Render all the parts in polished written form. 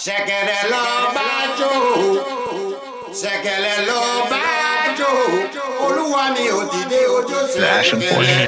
Ṣẹ̀kẹ̀rẹ̀ lọ bá jó, ṣẹ̀kẹ̀rẹ̀ lọ bá jó, olúwa mi ò dìde ojú The Ashen Forge.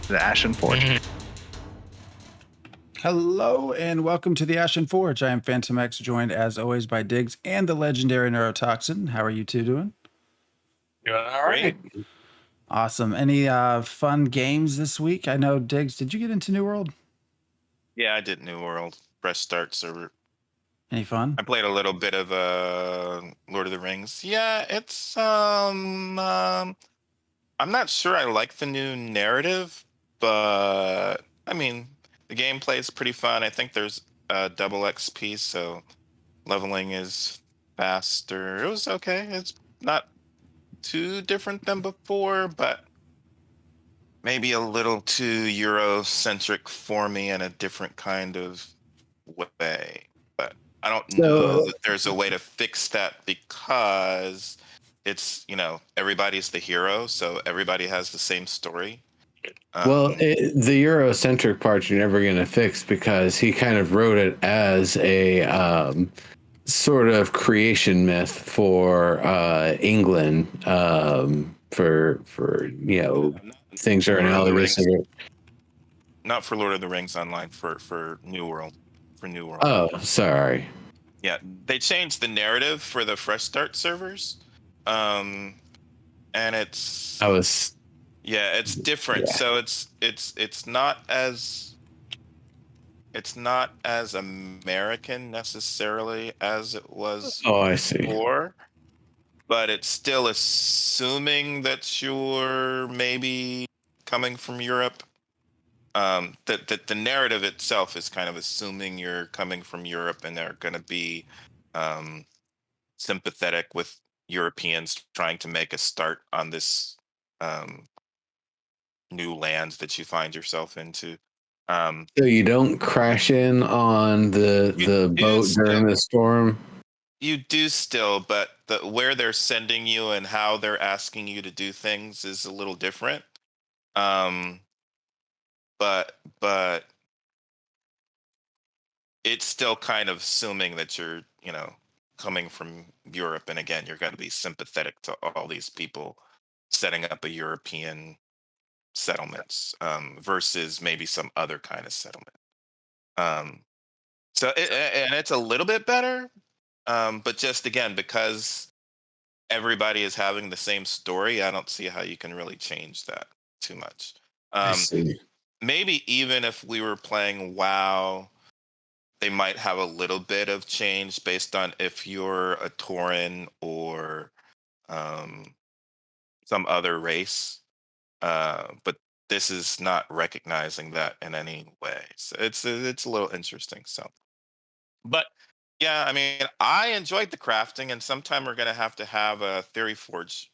The Ashen Forge. Hello and welcome to the Ashen Forge. I am Phantom X, joined as always by Dygz and the legendary Neurotoxin. How are you two doing? Doing all right. Awesome. Any fun games this week? I know, Dygz, did you get into New World? Yeah, I did New World. Fresh start server. Any fun? I played a little bit of Lord of the Rings. Yeah, it's I'm not sure I like the new narrative, but I mean the gameplay is pretty fun. I think there's double XP, so leveling is faster. It was okay. It's not too different than before, but maybe a little too Eurocentric for me in a different kind of way. But I don't know that there's a way to fix that because it's, everybody's the hero, so everybody has the same story. The Eurocentric part you're never going to fix because he kind of wrote it as a sort of creation myth for England, for things are analogous. Not for Lord of the Rings Online, for New World. For New World. Oh, sorry. Yeah, they changed the narrative for the fresh start servers, and it's it's different. Yeah. So it's not as American necessarily as it was before, but it's still assuming that you're maybe coming from Europe. That the narrative itself is kind of assuming you're coming from Europe and they're going to be sympathetic with Europeans trying to make a start on this new land that you find yourself into. So you don't crash in on the boat during the storm? You do still, but where they're sending you and how they're asking you to do things is a little different. But it's still kind of assuming that you're, coming from Europe. And again, you're going to be sympathetic to all these people setting up a European settlements versus maybe some other kind of settlement. So it's a little bit better, but just again, because everybody is having the same story, I don't see how you can really change that too much. I see. Maybe even if we were playing WoW, they might have a little bit of change based on if you're a Tauren or some other race. But this is not recognizing that in any way. So it's a little interesting. So, but yeah, I mean, I enjoyed the crafting, and sometime we're gonna have a Theory Forge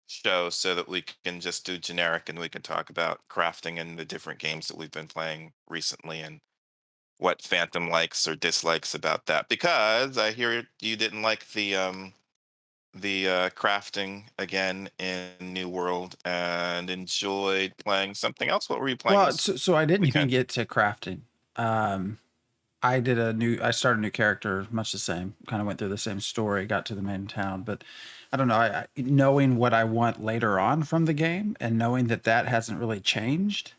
show so that we can just do generic and we can talk about crafting in the different games that we've been playing recently and what Phantom likes or dislikes about that, because I hear you didn't like the crafting again in New World and enjoyed playing something else. What were you playing? Well, so I didn't even get to crafting. I started a new character, much the same, kind of went through the same story, got to the main town, but I don't know, knowing what I want later on from the game and knowing that hasn't really changed,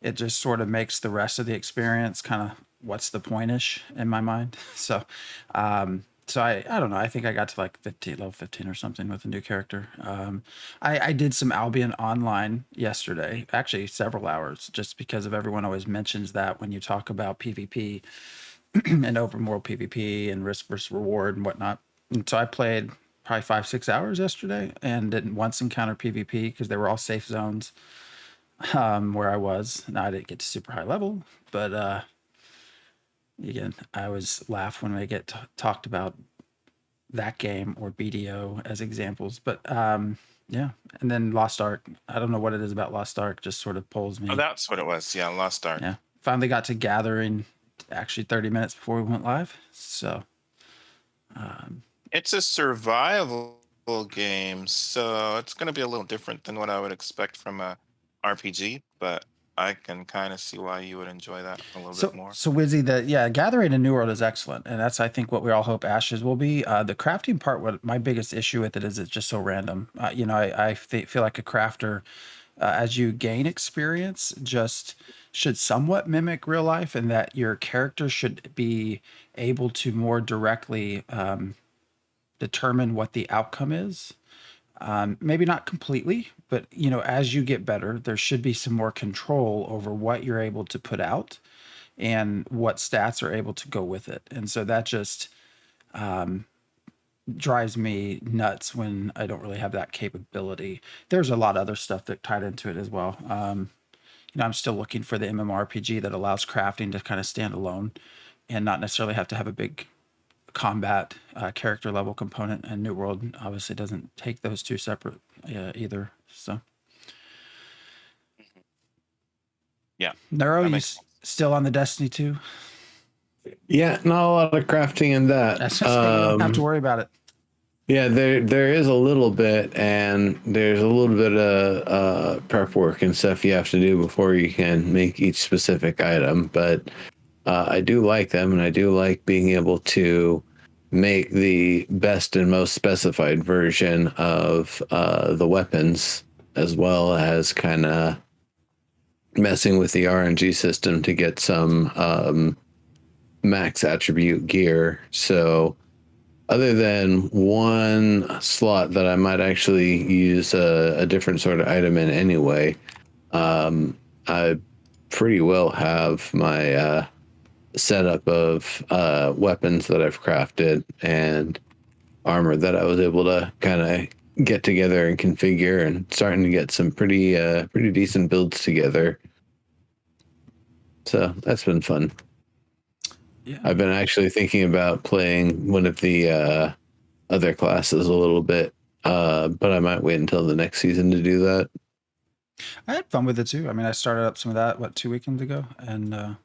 it just sort of makes the rest of the experience kind of what's the point-ish in my mind. So, so I don't know, I think I got to like level 15 or something with a new character. I did some Albion Online yesterday, actually several hours, just because of everyone always mentions that when you talk about PvP and open world PvP and risk versus reward and whatnot. And so I played probably 5-6 hours yesterday and didn't once encounter PvP because they were all safe zones where I was. Now I didn't get to super high level, but again, I always laugh when I get talked about that game or BDO as examples, but yeah. And then Lost Ark. I don't know what it is about Lost Ark, just sort of pulls me. Oh, that's what it was. Yeah, Lost Ark. Yeah. Finally got to gathering actually 30 minutes before we went live. So It's a survival game, so it's going to be a little different than what I would expect from a RPG, but I can kind of see why you would enjoy that a little bit more. So Wizzy, gathering a New World is excellent, and that's I think what we all hope Ashes will be. The crafting part, what my biggest issue with it is it's just so random. I feel like a crafter, as you gain experience, just should somewhat mimic real life, and that your character should be able to more directly determine what the outcome is. Maybe not completely, but as you get better, there should be some more control over what you're able to put out and what stats are able to go with it. And so that just drives me nuts when I don't really have that capability. There's a lot of other stuff that tied into it as well. I'm still looking for the MMORPG that allows crafting to kind of stand alone and not necessarily have to have a big combat character level component, and New World obviously doesn't take those two separate either. So Yeah. Neuro, That you makes sense. still on the Destiny 2? Yeah, not a lot of crafting in that. That's just, you don't have to worry about it. Yeah, there is a little bit, and there's a little bit of prep work and stuff you have to do before you can make each specific item. But I do like them, and I do like being able to make the best and most specified version of the weapons, as well as kind of messing with the RNG system to get some max attribute gear. So other than one slot that I might actually use a different sort of item in anyway, I pretty well have my setup of weapons that I've crafted and armor that I was able to kind of get together and configure, and starting to get some pretty decent builds together. So that's been fun. Yeah. I've been actually thinking about playing one of the other classes a little bit, but I might wait until the next season to do that. I had fun with it too. I mean, I started up some of that 2 weekends ago, and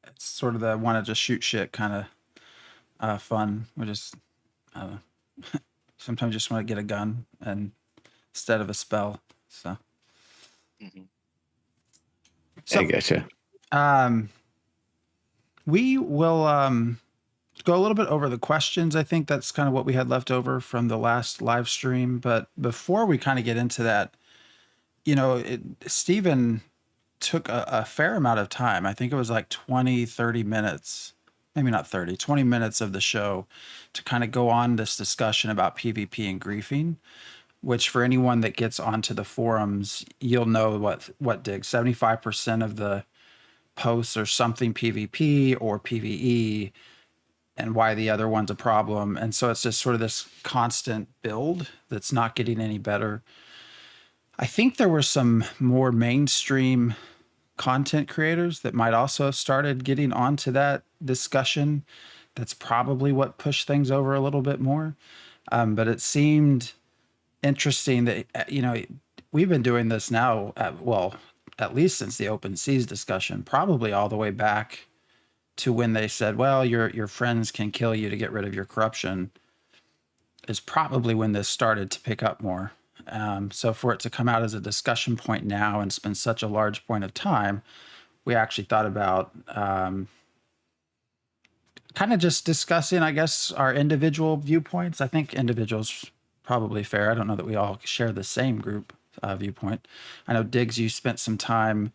it's sort of the want to just shoot shit kind of fun. We just I don't know. Sometimes you just want to get a gun and instead of a spell. So I getcha. We will go a little bit over the questions. I think that's kind of what we had left over from the last live stream. But before we kind of get into that, Stephen took a fair amount of time. I think it was like 20, 30 minutes, maybe not 30, 20 minutes of the show to kind of go on this discussion about PvP and griefing, which for anyone that gets onto the forums, you'll know what Dygz, 75% of the posts are something PvP or PvE, and why the other one's a problem. And so it's just sort of this constant build that's not getting any better. I think there were some more mainstream content creators that might also have started getting onto that discussion. That's probably what pushed things over a little bit more. But it seemed interesting that, we've been doing this now, at least since the open seas discussion, probably all the way back to when they said, well, your friends can kill you to get rid of your corruption, is probably when this started to pick up more. So for it to come out as a discussion point now and spend such a large point of time, we actually thought about kind of just discussing, I guess, our individual viewpoints. I think individuals probably fair. I don't know that we all share the same group viewpoint. I know Dygz, you spent some time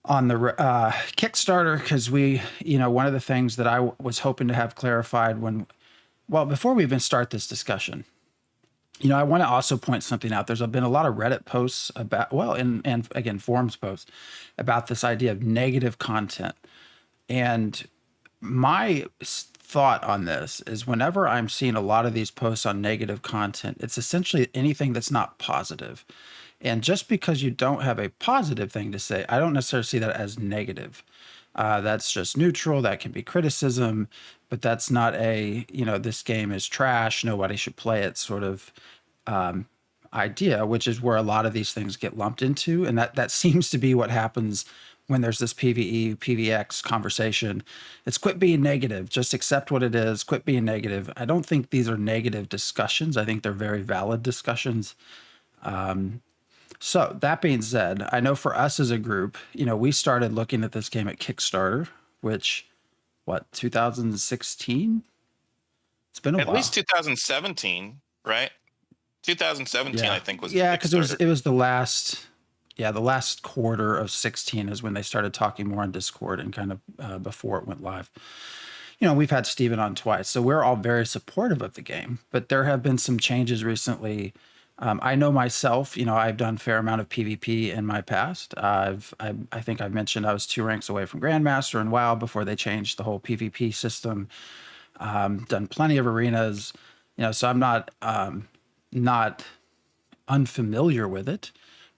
on the Kickstarter because one of the things that I was hoping to have clarified before we even start this discussion, I want to also point something out. There's been a lot of Reddit posts about, and again, forums posts about this idea of negative content. And my thought on this is whenever I'm seeing a lot of these posts on negative content, it's essentially anything that's not positive. And just because you don't have a positive thing to say, I don't necessarily see that as negative. That's just neutral. That can be criticism, but that's not a, this game is trash, nobody should play it sort of idea, which is where a lot of these things get lumped into. And that seems to be what happens when there's this PvE, PvX conversation. It's quit being negative, just accept what it is, quit being negative. I don't think these are negative discussions. I think they're very valid discussions. So that being said, I know for us as a group, we started looking at this game at Kickstarter, which, 2016? It's been a while. At least 2017, right? 2017, Yeah. I think, was Yeah, the because Kickstarter. it was the last quarter of 16 is when they started talking more on Discord and kind of before it went live. We've had Steven on twice, so we're all very supportive of the game, but there have been some changes recently. I know myself, I've done a fair amount of PvP in my past. I think I've mentioned I was 2 ranks away from Grandmaster in WoW before they changed the whole PvP system. Done plenty of arenas, so I'm not unfamiliar with it.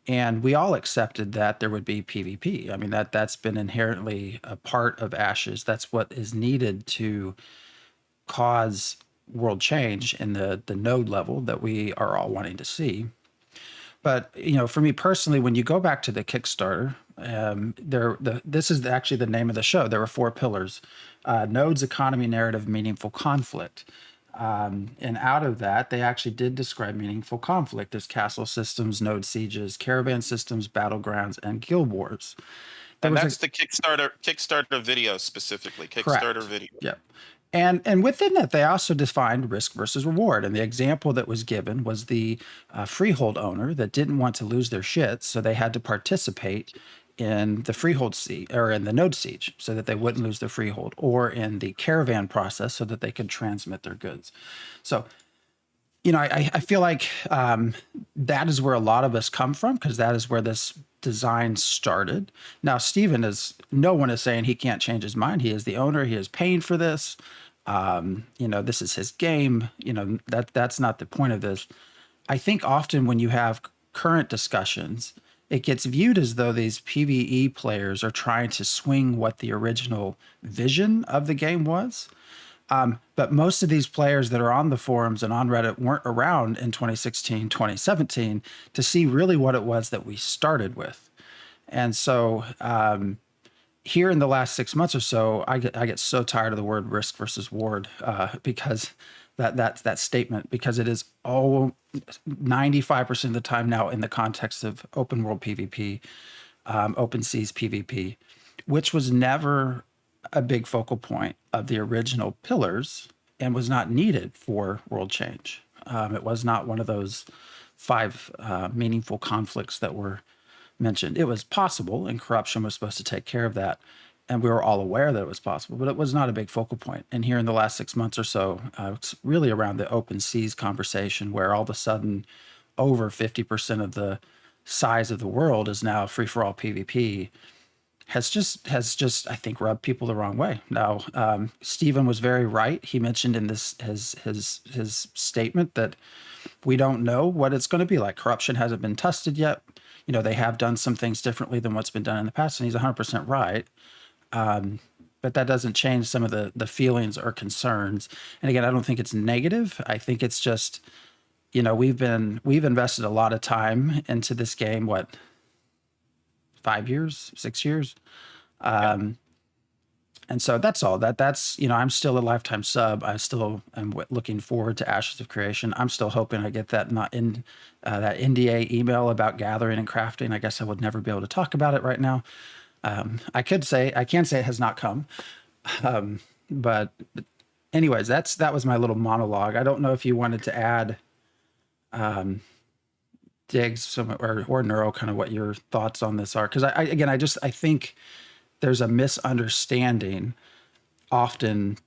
And we all accepted that there would be PvP. I mean, that's been inherently a part of Ashes. That's what is needed to cause world change in the node level that we are all wanting to see. But for me personally, when you go back to the Kickstarter, this is actually the name of the show. There were 4 pillars: nodes, economy, narrative, meaningful conflict. And out of that, they actually did describe meaningful conflict as castle systems, node sieges, caravan systems, battlegrounds, and guild wars. And that's the Kickstarter video specifically. Kickstarter Correct. video. Yep. And within that, they also defined risk versus reward. And the example that was given was the freehold owner that didn't want to lose their shit, so they had to participate in the freehold siege or in the node siege so that they wouldn't lose their freehold, or in the caravan process so that they could transmit their goods. So, I feel like that is where a lot of us come from, because that is where this design started. Now, Steven no one is saying he can't change his mind. He is the owner. He is paying for this. This is his game. That's not the point of this. I think often when you have current discussions, it gets viewed as though these PvE players are trying to swing what the original vision of the game was. But most of these players that are on the forums and on Reddit weren't around in 2016, 2017 to see really what it was that we started with. And so here in the last 6 months or so, I get so tired of the word risk versus reward because that statement, because it is all 95% of the time now in the context of open world PvP, open seas PvP, which was never a big focal point of the original pillars and was not needed for world change. It was not one of those 5 meaningful conflicts that were mentioned. It was possible, and corruption was supposed to take care of that. And we were all aware that it was possible, but it was not a big focal point. And here in the last 6 months or so, it's really around the open seas conversation, where all of a sudden over 50% of the size of the world is now free-for-all PvP, has just I think rubbed people the wrong way. Now, Steven was very right. He mentioned in his statement that we don't know what it's going to be like. Corruption hasn't been tested yet. They have done some things differently than what's been done in the past, and he's 100% right. But that doesn't change some of the feelings or concerns. And again, I don't think it's negative. I think it's just, we've invested a lot of time into this game. 5 years, 6 years. And so that's all. That's I'm still a lifetime sub. I still am looking forward to Ashes of Creation. I'm still hoping I get that that NDA email about gathering and crafting. I guess I would never be able to talk about it right now. I can say it has not come. But anyways, that was my little monologue. I don't know if you wanted to add Dygz or Neuro, kind of what your thoughts on this are. Because I think there's a misunderstanding often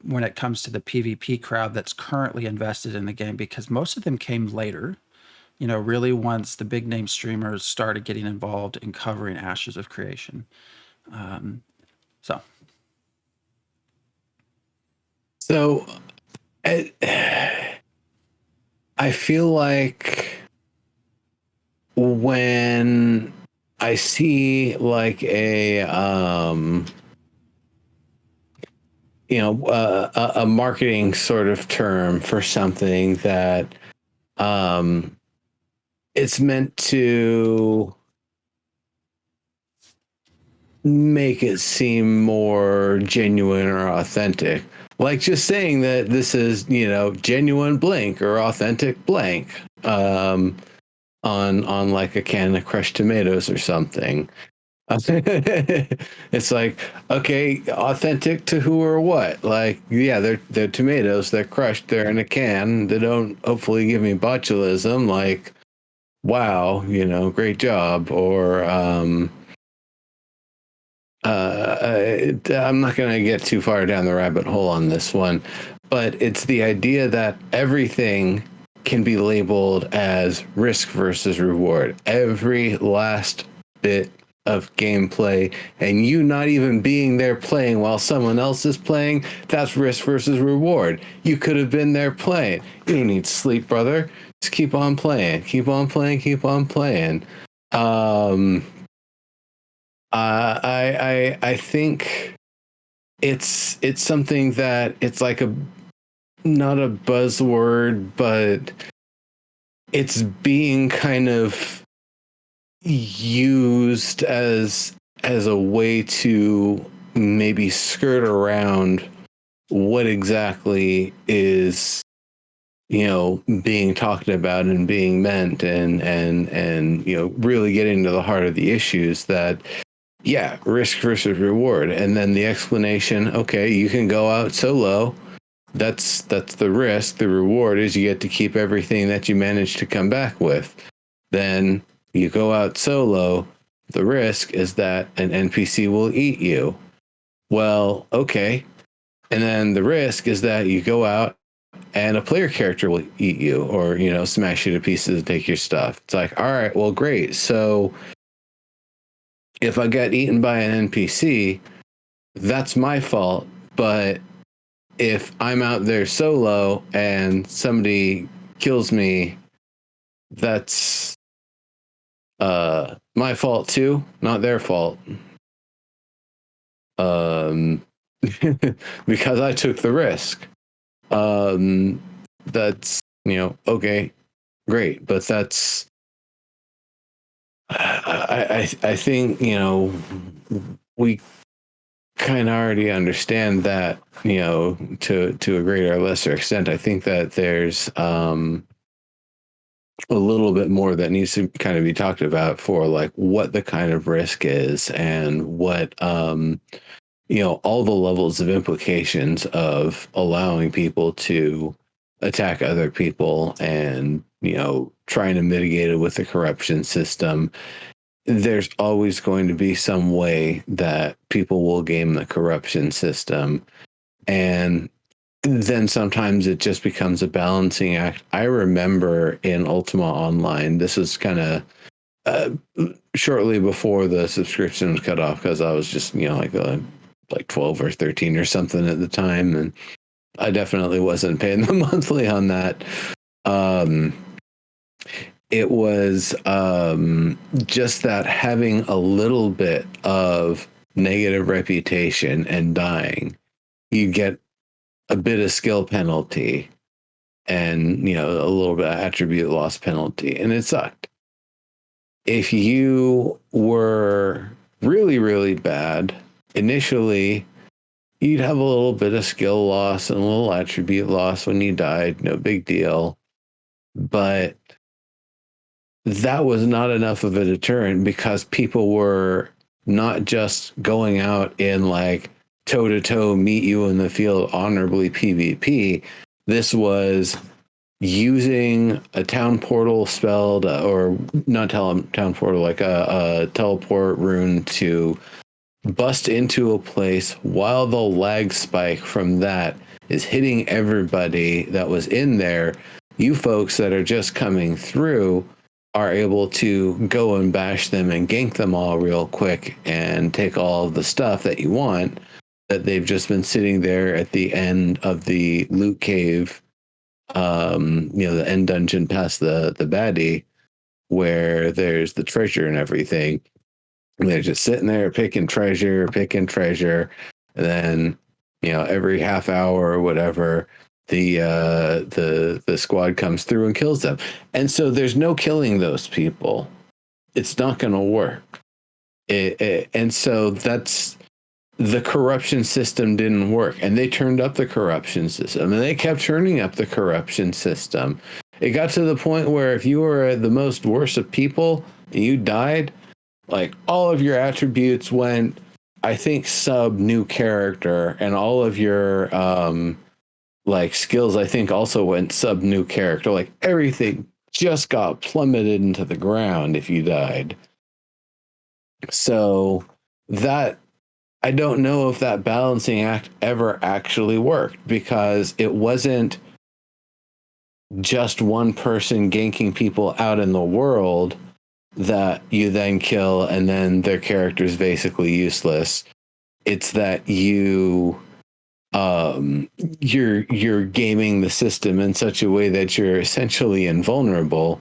when it comes to the PvP crowd that's currently invested in the game, because most of them came later, really once the big name streamers started getting involved in covering Ashes of Creation. So I feel like when I see like a a marketing sort of term for something that it's meant to make it seem more genuine or authentic. Like just saying that this is, genuine blank or authentic blank on like a can of crushed tomatoes or something. It's like, okay, authentic to who or what? Like, yeah, they're tomatoes, they're crushed, they're in a can, they don't hopefully give me botulism, like, wow, great job. Or I'm not going to get too far down the rabbit hole on this one, but it's the idea that everything can be labeled as risk versus reward. Every last bit of gameplay, and you not even being there playing while someone else is playing, that's risk versus reward. You could have been there playing. You don't need sleep, brother. Just keep on playing. Keep on playing. Keep on playing. I think it's something that it's like not a buzzword, but it's being kind of used as a way to maybe skirt around what exactly is being talked about and being meant, and really getting to the heart of the issues that risk versus reward. And then the explanation, okay, you can go out solo, that's the risk. The reward is you get to keep everything that you managed to come back with. Then you go out solo, the risk is that an NPC will eat you. Well, okay. And then the risk is that you go out and a player character will eat you, or, smash you to pieces and take your stuff. It's like, all right, well, great. So if I get eaten by an NPC, that's my fault. But if I'm out there solo and somebody kills me, that's my fault too, not their fault. Because I took the risk. That's, okay, great. But that's, I think, we kind of already understand that, to a greater or lesser extent. I think that there's a little bit more that needs to kind of be talked about for like what the kind of risk is, and what all the levels of implications of allowing people to attack other people, and trying to mitigate it with the corruption system. There's always going to be some way that people will game the corruption system, and then sometimes it just becomes a balancing act. I remember in Ultima Online, this was kind of shortly before the subscription was cut off, because I was just, like 12 or 13 or something at the time. And I definitely wasn't paying the monthly on that. It was just that having a little bit of negative reputation and dying, you get a bit of skill penalty, and a little bit of attribute loss penalty, and it sucked. If you were really, really bad initially, you'd have a little bit of skill loss and a little attribute loss when you died, no big deal. But that was not enough of a deterrent, because people were not just going out in like toe-to-toe, meet you in the field honorably PvP. This was using a town portal spell or not town portal, like a teleport rune to bust into a place while the lag spike from that is hitting everybody that was in there. You folks that are just coming through are able to go and bash them and gank them all real quick and take all of the stuff that you want, that they've just been sitting there at the end of the loot cave, the end dungeon past the baddie, where there's the treasure and everything. And they're just sitting there picking treasure, and then every half hour or whatever, the squad comes through and kills them. And so there's no killing those people. It's not going to work. And so that's the corruption system didn't work, and they turned up the corruption system, and they kept turning up the corruption system. It got to the point where if you were the most worst of people and you died, like all of your attributes went, I think, sub new character, and all of your like skills, I think, also went sub new character. Like everything just got plummeted into the ground if you died. So that, I don't know if that balancing act ever actually worked, because it wasn't just one person ganking people out in the world that you then kill and then their character is basically useless. It's that you're gaming the system in such a way that you're essentially invulnerable.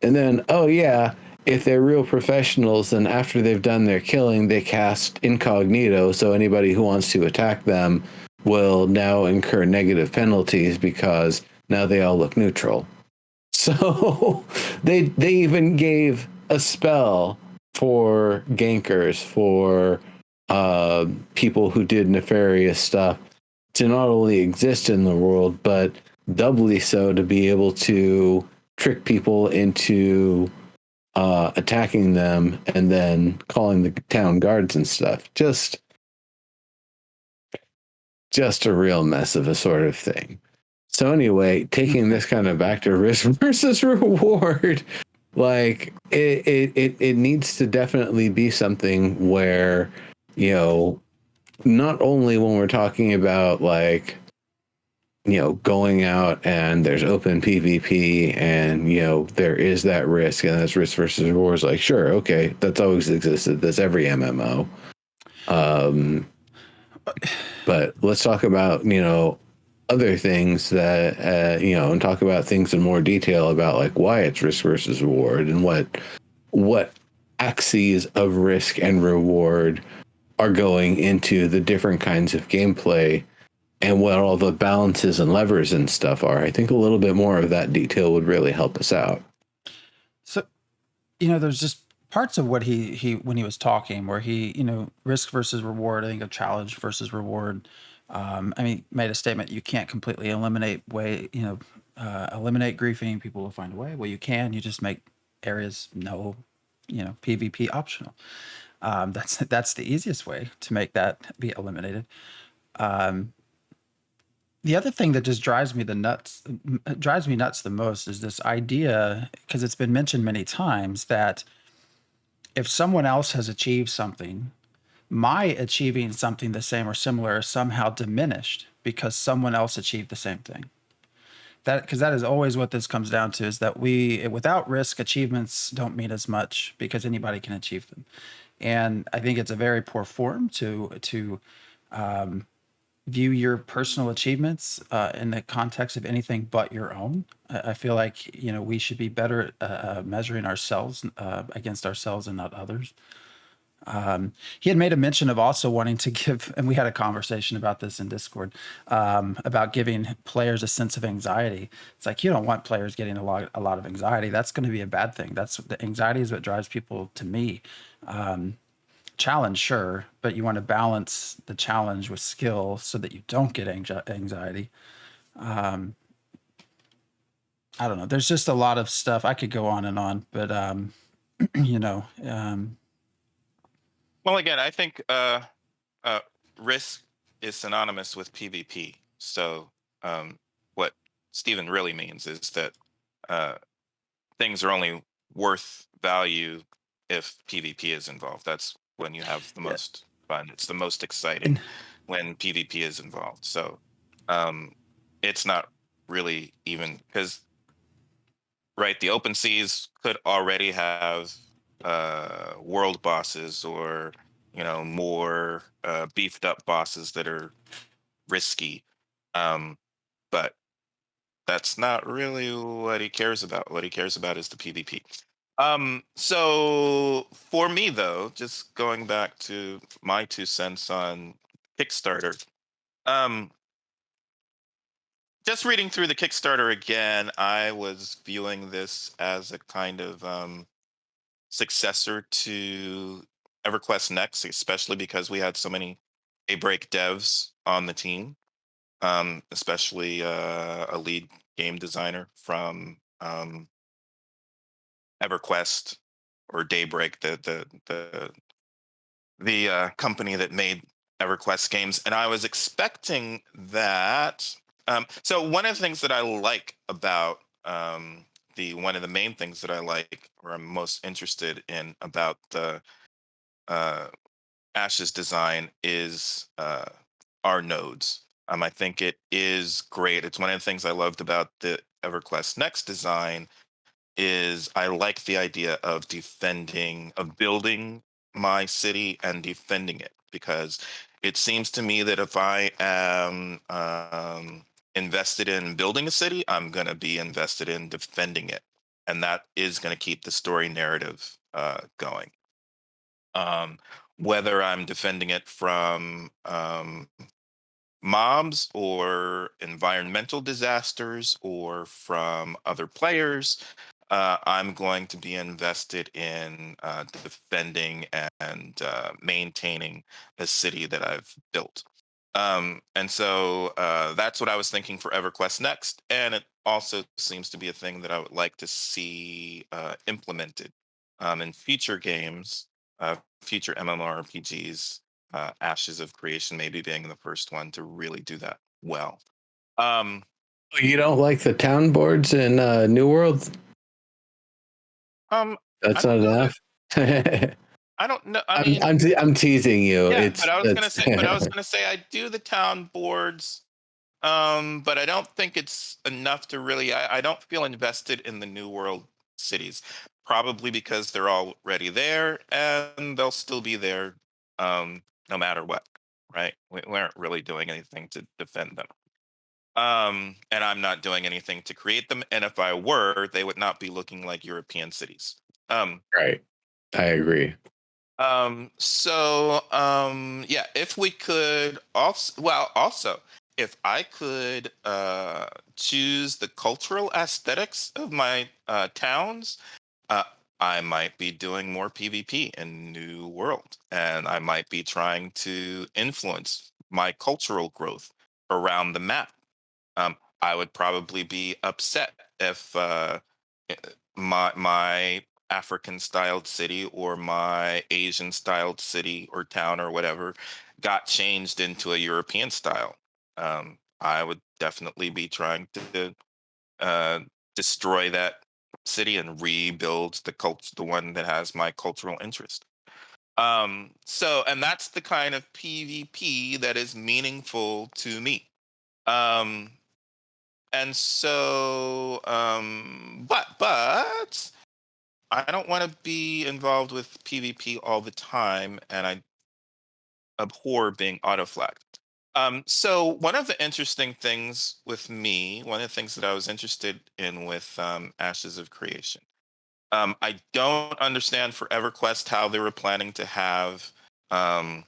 And then, oh yeah, if they're real professionals, then after they've done their killing, they cast incognito, so anybody who wants to attack them will now incur negative penalties because now they all look neutral. So they even gave a spell for gankers, for people who did nefarious stuff, to not only exist in the world, but doubly so to be able to trick people into attacking them and then calling the town guards and stuff. Just a real mess of a sort of thing. So anyway, taking this kind of back to risk versus reward, like it needs to definitely be something where, not only when we're talking about like, going out and there's open PvP and, there is that risk, and that's risk versus rewards. Like, sure, okay, that's always existed. That's every MMO. But let's talk about, other things that, and talk about things in more detail about like why it's risk versus reward and what axes of risk and reward are going into the different kinds of gameplay and what all the balances and levers and stuff are. I think a little bit more of that detail would really help us out. So, there's just parts of what he when he was talking where he, risk versus reward, I think a challenge versus reward. Made a statement, you can't completely eliminate eliminate griefing. People will find a way. Well, you can, you just make areas PvP optional. That's the easiest way to make that be eliminated. The other thing that just drives me nuts the most is this idea, because it's been mentioned many times, that if someone else has achieved something, my achieving something the same or similar is somehow diminished because someone else achieved the same thing. Because that is always what this comes down to, is that without risk, achievements don't mean as much because anybody can achieve them. And I think it's a very poor form to view your personal achievements in the context of anything but your own. I feel like, we should be better measuring ourselves against ourselves and not others. He had made a mention of also wanting to give, and we had a conversation about this in Discord, about giving players a sense of anxiety. It's like, you don't want players getting a lot of anxiety. That's going to be a bad thing. The anxiety is what drives people to me. Challenge, sure, but you want to balance the challenge with skill so that you don't get anxiety. I don't know. There's just a lot of stuff. I could go on and on, but Well, again, I think risk is synonymous with PvP. So what Stephen really means is that things are only worth value if PvP is involved. That's when you have the most fun. It's the most exciting when PvP is involved. So it's not really even, because, right, the open seas could already have world bosses or more beefed up bosses that are risky, but that's not really what he cares about. What he cares about is the PvP. So for me, though, just going back to my 2 cents on Kickstarter, Um, just reading through the Kickstarter again, I was viewing this as a kind of successor to EverQuest Next, especially because we had so many Daybreak devs on the team, especially a lead game designer from EverQuest or Daybreak, the company that made EverQuest games, and I was expecting that. So one of the things that I like about the one of the main things that I like or I'm most interested in about the uh, Ash's design is our nodes. I think it is great. It's one of the things I loved about the EverQuest Next design is I like the idea of building my city and defending it because it seems to me that if I am invested in building a city, I'm going to be invested in defending it. And that is going to keep the story narrative going. Um, whether I'm defending it from mobs or environmental disasters or from other players, I'm going to be invested in defending and maintaining a city that I've built. And so that's what I was thinking for EverQuest Next. And it also seems to be a thing that I would like to see implemented in future games, future MMORPGs, Ashes of Creation maybe being the first one to really do that well. Um, You don't like the town boards in New World? um, I That's not don't know enough. I don't know. I mean, I'm teasing you. yeah, It's but I was gonna it's say, I do the town boards, but I don't think it's enough to really. I don't feel invested in the New World cities, probably because they're already there and they'll still be there, no matter what. Right? We aren't really doing anything to defend them. And I'm not doing anything to create them. And if I were, they would not be looking like European cities. Um, right. I agree. yeah, if we could also if I could choose the cultural aesthetics of my towns, uh I might be doing more PvP in New World, and I might be trying to influence my cultural growth around the map. I would probably be upset if eh, my African styled city or my Asian styled city or town or whatever got changed into a European style. I would definitely be trying to uh, destroy that city and rebuild the one that has my cultural interest. And that's the kind of PvP that is meaningful to me. Um, and so, but I don't want to be involved with PvP all the time, and I abhor being autoflagged. So one of the interesting things with me, one of the things that I was interested in with Ashes of Creation, I don't understand for EverQuest how they were planning to have um,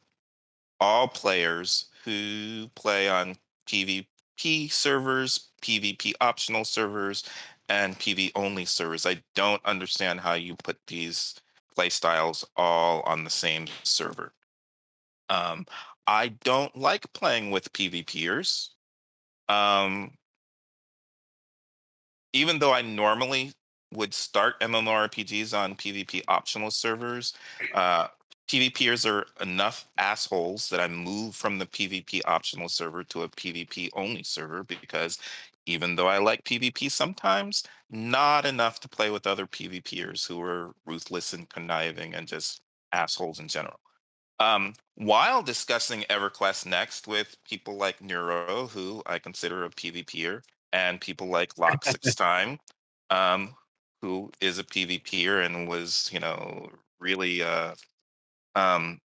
all players who play on PvP servers, PvP optional servers, and PV only servers. I don't understand how you put these playstyles all on the same server. Um, I don't like playing with PvPers. Um, Even though I normally would start MMORPGs on PvP optional servers, uh, PvPers are enough assholes that I move from the PvP optional server to a PvP only server because even though I like PvP sometimes, not enough to play with other PvPers who are ruthless and conniving and just assholes in general. While discussing EverQuest Next with people like Neuro, who I consider a PvPer, and people like Lock Six Time, um, who is a PvPer and was, really um,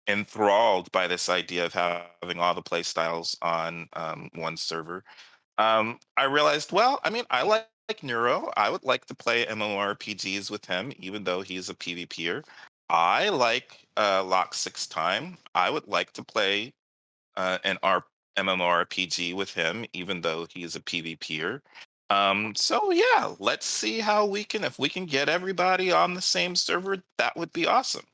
enthralled by this idea of having all the play styles on one server. I realized, well, I mean, I like Neuro. I would like to play MMORPGs with him, even though he's a PvPer. I like Lock Six Time. I would like to play an MMORPG with him, even though he is a PvPer. So yeah, let's see how if we can get everybody on the same server, that would be awesome.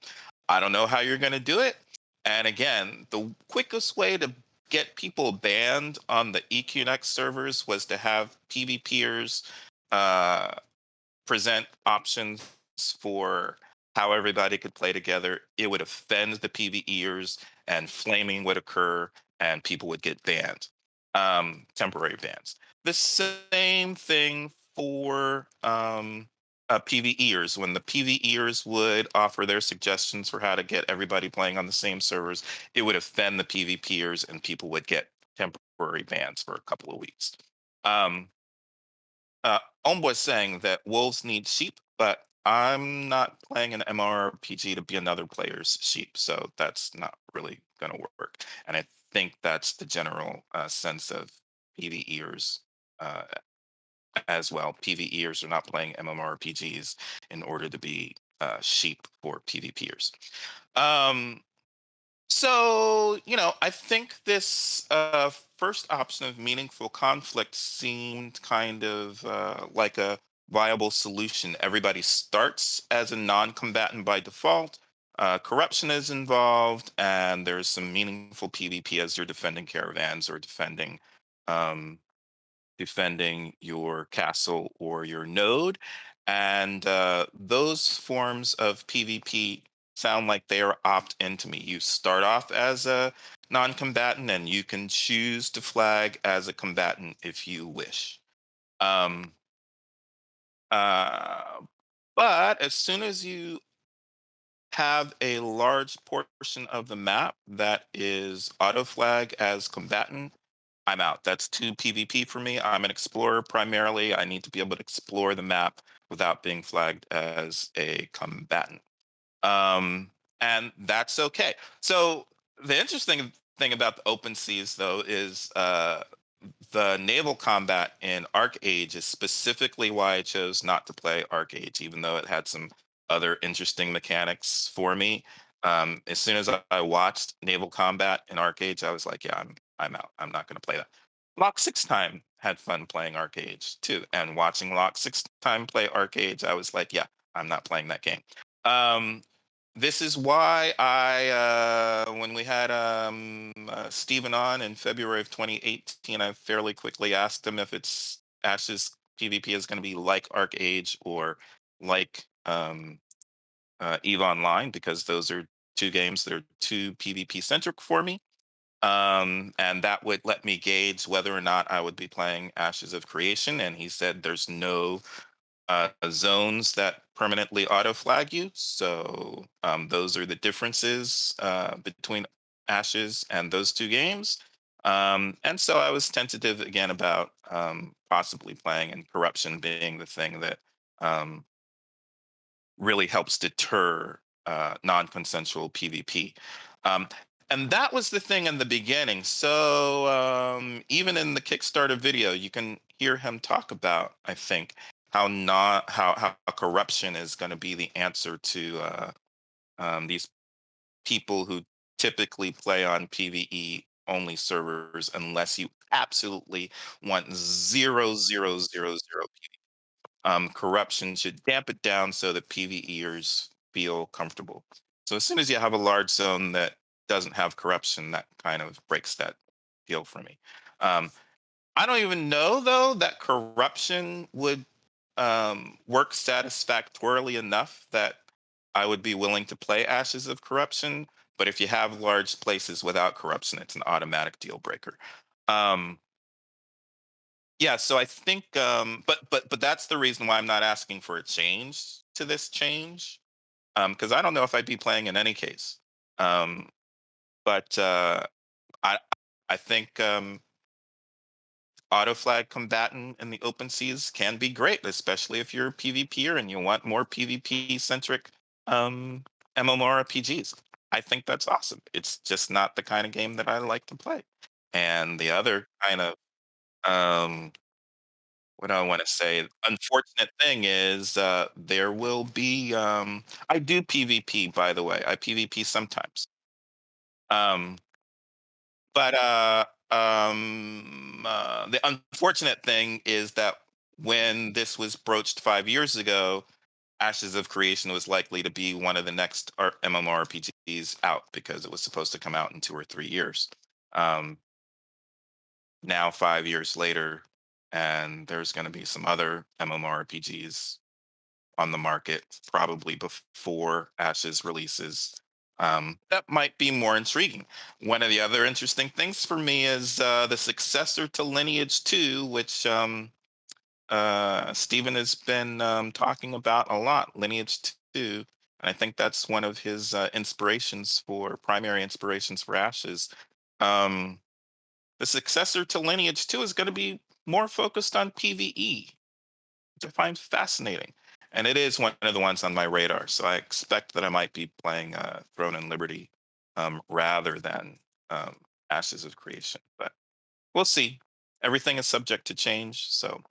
I don't know how you're going to do it. And again, the quickest way to get people banned on the EQNX servers was to have PvPers uh, present options for how everybody could play together. It would offend the PvEers, and flaming would occur, and people would get banned, temporary bans. The same thing for PvEers. When the PvEers would offer their suggestions for how to get everybody playing on the same servers, it would offend the PvPers, and people would get temporary bans for a couple of weeks. Homeboy's saying that wolves need sheep, but I'm not playing an MMORPG to be another player's sheep, so that's not really going to work. And I think that's the general sense of PvEers uh, as well. PvEers are not playing MMORPGs in order to be sheep for PvPers. So, I think this first option of meaningful conflict seemed kind of like a viable solution. Everybody starts as a non combatant by default. Corruption is involved, and there's some meaningful PvP as you're defending caravans or um, defending your castle or your node. And those forms of PvP sound like they are opt in to me. You start off as a non combatant, and you can choose to flag as a combatant if you wish. Um, uh, but as soon as you have a large portion of the map that is auto flag as combatant, I'm out. That's too PvP for me. I'm an explorer primarily. I need to be able to explore the map without being flagged as a combatant. Um, and that's okay. So the interesting thing about the open seas, though, is the naval combat in Arc Age is specifically why I chose not to play Arc Age, even though it had some other interesting mechanics for me. As soon as I watched naval combat in Arc Age, I was like, yeah, I'm out. I'm not going to play that. Lock Six Time had fun playing Arc Age too, and watching Lock Six Time play Arc Age, I was like, yeah, I'm not playing that game. This is why when we had Steven on in February of 2018, I fairly quickly asked him if it's Ash's PvP is going to be like Arc Age or like EVE Online, because those are two games that are too PvP centric for me. And that would let me gauge whether or not I would be playing Ashes of Creation. And he said there's no zones that permanently auto flag you. So those are the differences between Ashes and those two games. And so I was tentative again about possibly playing, and corruption being the thing that really helps deter non-consensual PvP. Um, and that was the thing in the beginning. So even in the Kickstarter video, you can hear him talk about, I think, how corruption is going to be the answer to these people who typically play on PVE only servers, unless you absolutely want 0, 0, 0, 0 corruption should damp it down so that PvEers feel comfortable. So as soon as you have a large zone that doesn't have corruption, that kind of breaks that deal for me. I don't even know though that corruption would work satisfactorily enough that I would be willing to play Ashes of Corruption. But if you have large places without corruption, it's an automatic deal breaker. Yeah, so I think, but that's the reason why I'm not asking for a change to this change, because I don't know if I'd be playing in any case. Um, but I I think auto flag combatant in the open seas can be great, especially if you're a PvPer and you want more PvP centric MMORPGs. I think that's awesome. It's just not the kind of game that I like to play. And the other kind of what do I want to say? Unfortunate thing is, there will be. I do PvP, by the way. I PvP sometimes. Um, But the unfortunate thing is that when this was broached 5 years ago, Ashes of Creation was likely to be one of the next MMORPGs out because it was supposed to come out in 2 or 3 years. Um, Now, 5 years later, and there's going to be some other MMORPGs on the market probably before Ashes releases. That might be more intriguing. One of the other interesting things for me is the successor to Lineage 2, which Steven has been talking about a lot, Lineage 2. And I think that's one of his primary inspirations for Ashes. Um, the successor to Lineage 2 is going to be more focused on PvE, which I find fascinating. And it is one of the ones on my radar. So I expect that I might be playing Throne and Liberty rather than Ashes of Creation. But we'll see. Everything is subject to change. So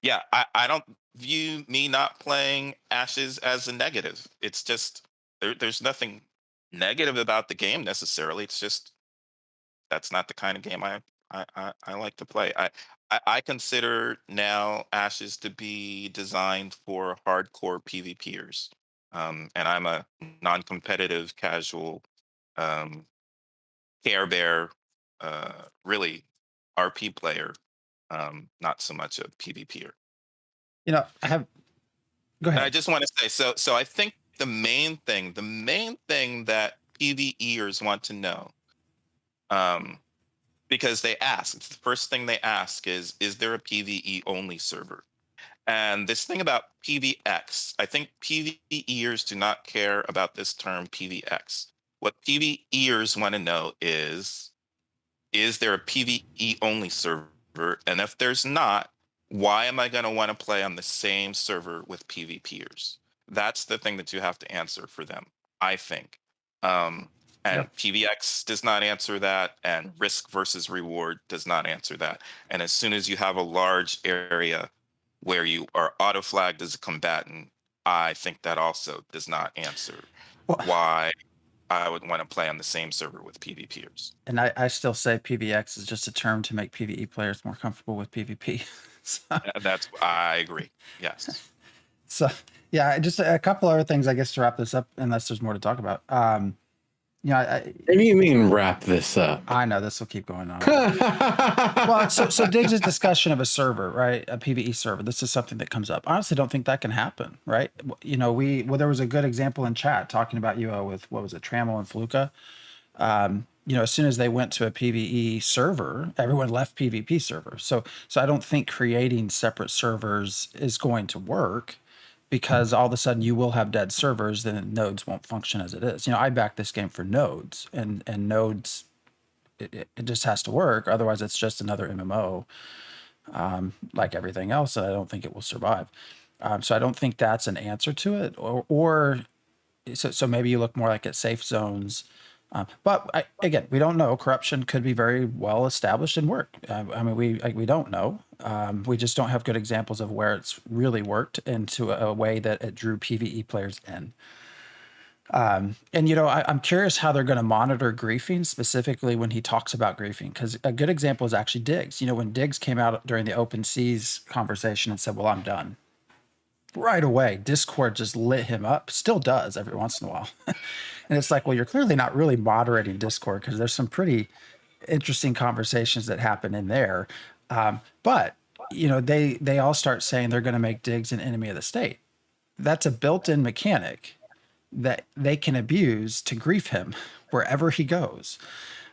yeah, I don't view me not playing Ashes as a negative. It's just there's nothing negative about the game necessarily. It's just that's not the kind of game I like to play. I consider now Ashes to be designed for hardcore PvPers, and I'm a non-competitive, casual, um, Care Bear, really RP player, not so much a PvPer. You know, I have. Go And I ahead. just want to say, so I think the main thing that PvEers want to know, um, because they ask, it's the first thing they ask is there a PvE only server? And this thing about PvX, I think PvEers do not care about this term PvX. What PvEers want to know is there a PvE only server? And if there's not, why am I going to want to play on the same server with PvPers? That's the thing that you have to answer for them, I think. And Yep. PvX does not answer that, and risk versus reward does not answer that. And as soon as you have a large area where you are auto flagged as a combatant, I think that also does not answer Well, why I would want to play on the same server with PvPers. and I still say PvX is just a term to make PvE players more comfortable with PvP. I agree. Yes. So yeah, just a couple other things, I guess, to wrap this up, unless there's more to talk about. You know, What do you mean wrap this up? I know this will keep going on. Well, so Dygz' discussion of a server, right? A PvE server. This is something that comes up. I honestly don't think that can happen, right? You know, there was a good example in chat talking about with what was it, Trammel and Fluka. You know, as soon as they went to a PvE server, everyone left PvP server. So I don't think creating separate servers is going to work, because all of a sudden you will have dead servers, then nodes won't function as it is. You know, I back this game for nodes, and nodes, it just has to work. Otherwise, it's just another MMO, like everything else, and I don't think it will survive. So I don't think that's an answer to it. Or so maybe you look more like at safe zones. But again, we don't know. Corruption could be very well established and work. I mean, we don't know. We just don't have good examples of where it's really worked into a way that it drew PvE players in. And you know, I'm curious how they're going to monitor griefing, specifically when he talks about griefing, because a good example is actually Dygz. You know, when Dygz came out during the Open Seas conversation and said, "Well, I'm done," right away, Discord just lit him up. Still does every once in a while. And it's like, well, you're clearly not really moderating Discord, because there's some pretty interesting conversations that happen in there. But you know, they all start saying they're going to make Dygz an enemy of the state. That's a built-in mechanic that they can abuse to grief him wherever he goes,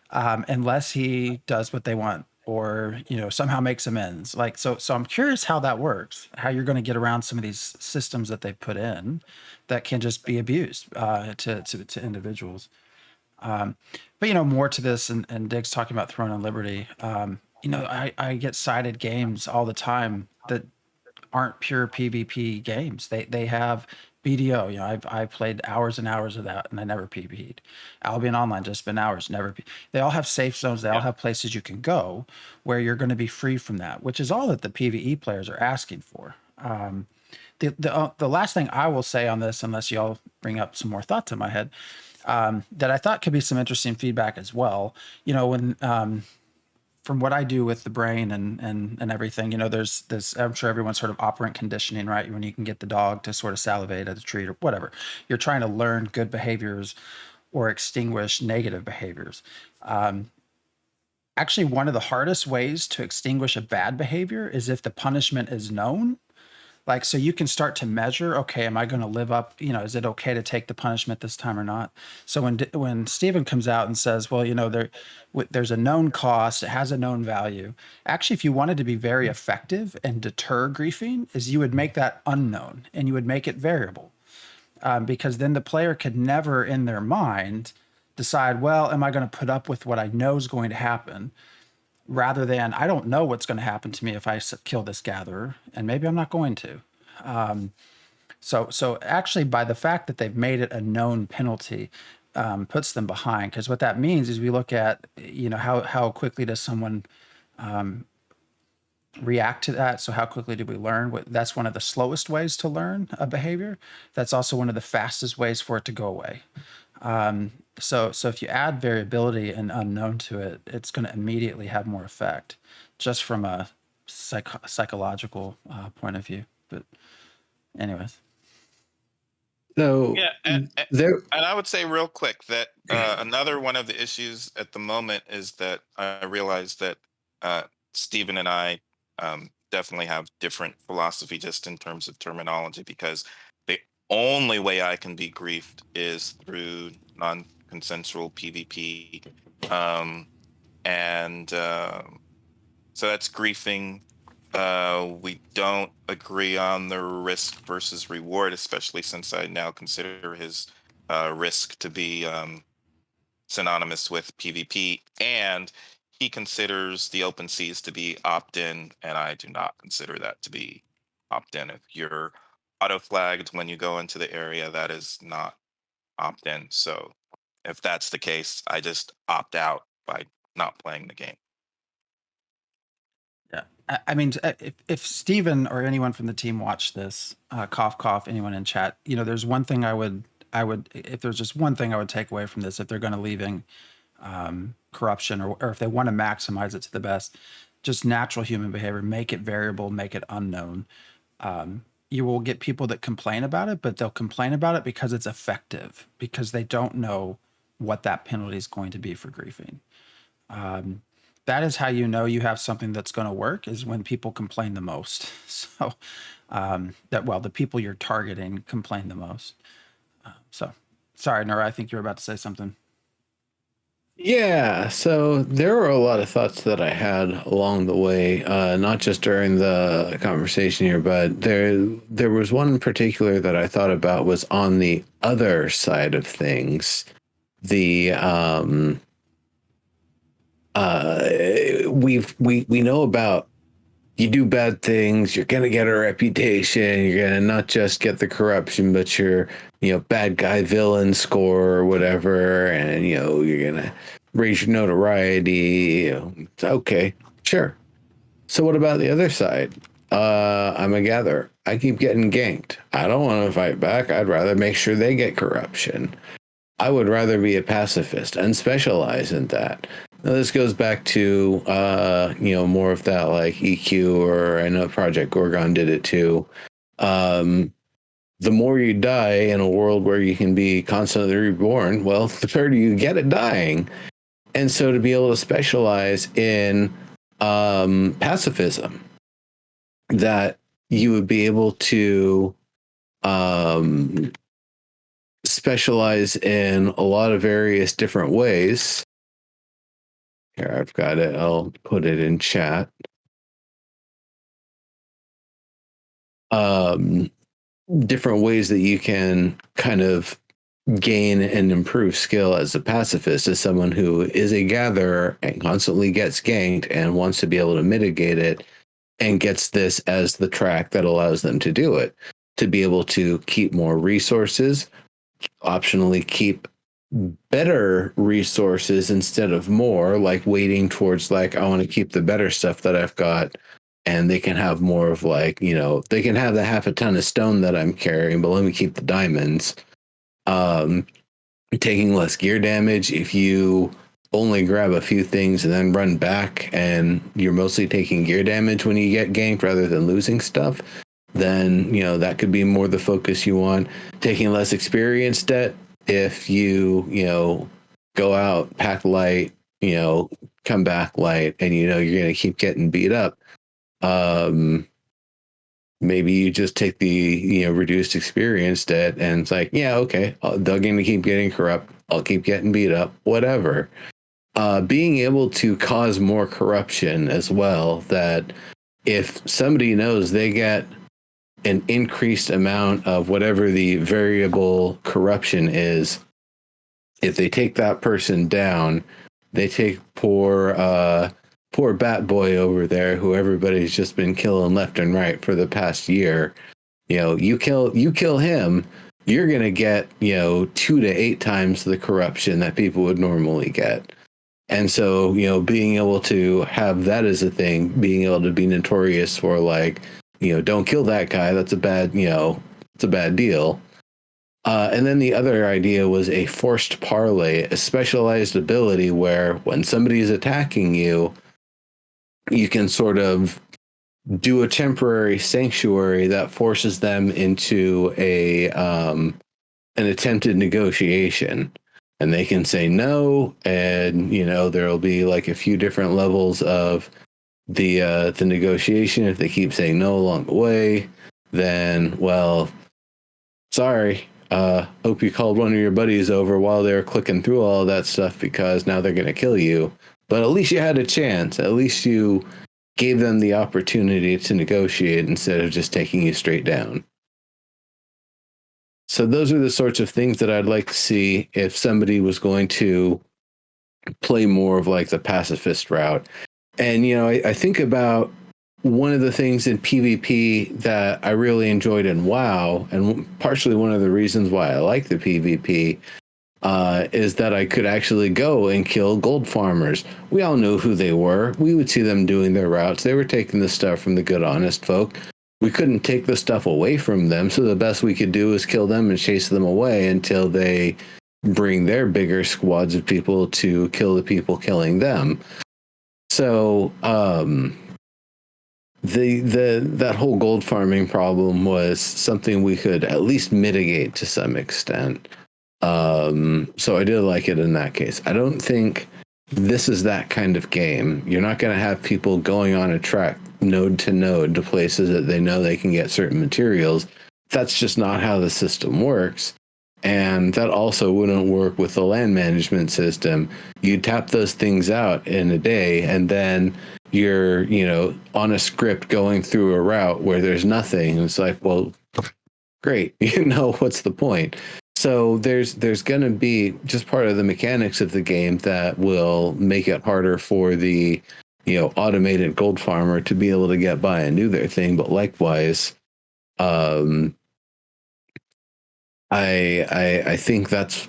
unless he does what they want, or you know, somehow makes amends. Like so I'm curious how that works, how you're going to get around some of these systems that they put in that can just be abused to individuals. But you know, more to this, and Dygz talking about Throne and Liberty. You know, I get cited games all the time that aren't pure PvP games. They have BDO. You know, I've played hours and hours of that, and I never PvP'd. Albion Online just spent hours, never. They all have safe zones. They all have places you can go where you're going to be free from that, which is all that the PvE players are asking for. The last thing I will say on this, unless y'all bring up some more thoughts in my head, that I thought could be some interesting feedback as well. When from what I do with the brain and everything, there's this, I'm sure everyone's heard of operant conditioning, right? When you can get the dog to sort of salivate at a treat or whatever. You're trying to learn good behaviors or extinguish negative behaviors. Actually, one of the hardest ways to extinguish a bad behavior is if the punishment is known. Like, so you can start to measure, okay, am I going to live up? Is it okay to take the punishment this time or not? So when Stephen comes out and says, well, there's a known cost, it has a known value. Actually, if you wanted to be very effective and deter griefing, is you would make that unknown and you would make it variable, because then the player could never in their mind decide, well, am I going to put up with what I know is going to happen? Rather than, I don't know what's going to happen to me if I kill this gatherer, and maybe I'm not going to. So actually, by the fact that they've made it a known penalty, puts them behind. Because what that means is we look at, how quickly does someone react to that? So how quickly do we learn? That's one of the slowest ways to learn a behavior. That's also one of the fastest ways for it to go away. So if you add variability and unknown to it, it's going to immediately have more effect, just from a psychological point of view. But anyways. So Yeah, and there, I would say real quick that another one of the issues at the moment is that I realize that Stephen and I definitely have different philosophy just in terms of terminology, because the only way I can be griefed is through non-consensual PvP, and so that's griefing. We don't agree on the risk versus reward, especially since I now consider his risk to be synonymous with PvP, and he considers the open seas to be opt-in, and I do not consider that to be opt-in. If you're auto-flagged when you go into the area, that is not opt-in. So if that's the case, I just opt out by not playing the game. Yeah. I mean, if Steven or anyone from the team watched this, cough, cough, anyone in chat, there's one thing I would, if there's just one thing I would take away from this, if they're going to leaving corruption, or if they want to maximize it to the best, just natural human behavior, make it variable, make it unknown. You will get people that complain about it, but they'll complain about it because it's effective, because they don't know what that penalty is going to be for griefing. That is how you know you have something that's going to work, is when people complain the most. So the people you're targeting complain the most. So sorry, Neuro, I think you were about to say something. yeah, so there were a lot of thoughts that I had along the way, not just during the conversation here, but there was one in particular that I thought about was on the other side of things. We know about, you do bad things, you're gonna get a reputation, you're gonna not just get the corruption, but your bad guy villain score or whatever, and you're gonna raise your notoriety. Okay, sure. So what about the other side? I'm a gatherer, I keep getting ganked, I don't want to fight back, I'd rather make sure they get corruption. I would rather be a pacifist and specialize in that. Now, this goes back to, more of that like EQ, or I know Project Gorgon did it too. The more you die in a world where you can be constantly reborn, well, the further you get at dying. And so to be able to specialize in pacifism, that you would be able to specialize in a lot of various different ways. Here, I've got it. I'll put it in chat. Different ways that you can kind of gain and improve skill as a pacifist, as someone who is a gatherer and constantly gets ganked and wants to be able to mitigate it, and gets this as the track that allows them to do it, to be able to keep more resources, optionally keep better resources instead of more, like waiting towards like, I want to keep the better stuff that I've got, and they can have more of like, they can have the half a ton of stone that I'm carrying, but let me keep the diamonds. taking less gear damage. If you only grab a few things and then run back and you're mostly taking gear damage when you get ganked rather than losing stuff, then, you know, that could be more the focus you want. Taking less experience debt if you, you know, go out, pack light, you know, come back light, and you know you're going to keep getting beat up. Maybe you just take the, you know, reduced experience debt and it's like, yeah, okay, they're going to keep getting corrupt. I'll keep getting beat up, whatever. Being able to cause more corruption as well, that if somebody knows they get an increased amount of whatever the variable corruption is, if they take that person down, they take poor Bat Boy over there, who everybody's just been killing left and right for the past year. You know, you kill him, you're gonna get, you know, 2 to 8 times the corruption that people would normally get. And so, you know, being able to have that as a thing, being able to be notorious for, like, you know, don't kill that guy, that's a bad, you know, it's a bad deal. And then the other idea was a forced parlay, a specialized ability where when somebody is attacking you, you can sort of do a temporary sanctuary that forces them into a an attempted negotiation, and they can say no, and you know there'll be like a few different levels of the negotiation. If they keep saying no along the way, then, well, sorry. Hope you called one of your buddies over while they were clicking through all of that stuff, because now they're going to kill you. But at least you had a chance. At least you gave them the opportunity to negotiate instead of just taking you straight down. So those are the sorts of things that I'd like to see if somebody was going to play more of like the pacifist route. And, you know, I think about one of the things in PvP that I really enjoyed in WoW, and partially one of the reasons why I like the PvP, is that I could actually go and kill gold farmers. We all knew who they were. We would see them doing their routes. They were taking the stuff from the good, honest folk. We couldn't take the stuff away from them, so the best we could do is kill them and chase them away until they bring their bigger squads of people to kill the people killing them. So, that whole gold farming problem was something we could at least mitigate to some extent. So I did like it in that case. I don't think this is that kind of game. You're not going to have people going on a trek node to node to places that they know they can get certain materials. That's just not how the system works. And that also wouldn't work with the land management system. You tap those things out in a day, and then you're, you know, on a script going through a route where there's nothing. It's like, well, great. You know, what's the point? So there's going to be just part of the mechanics of the game that will make it harder for the, you know, automated gold farmer to be able to get by and do their thing. But likewise, I think that's,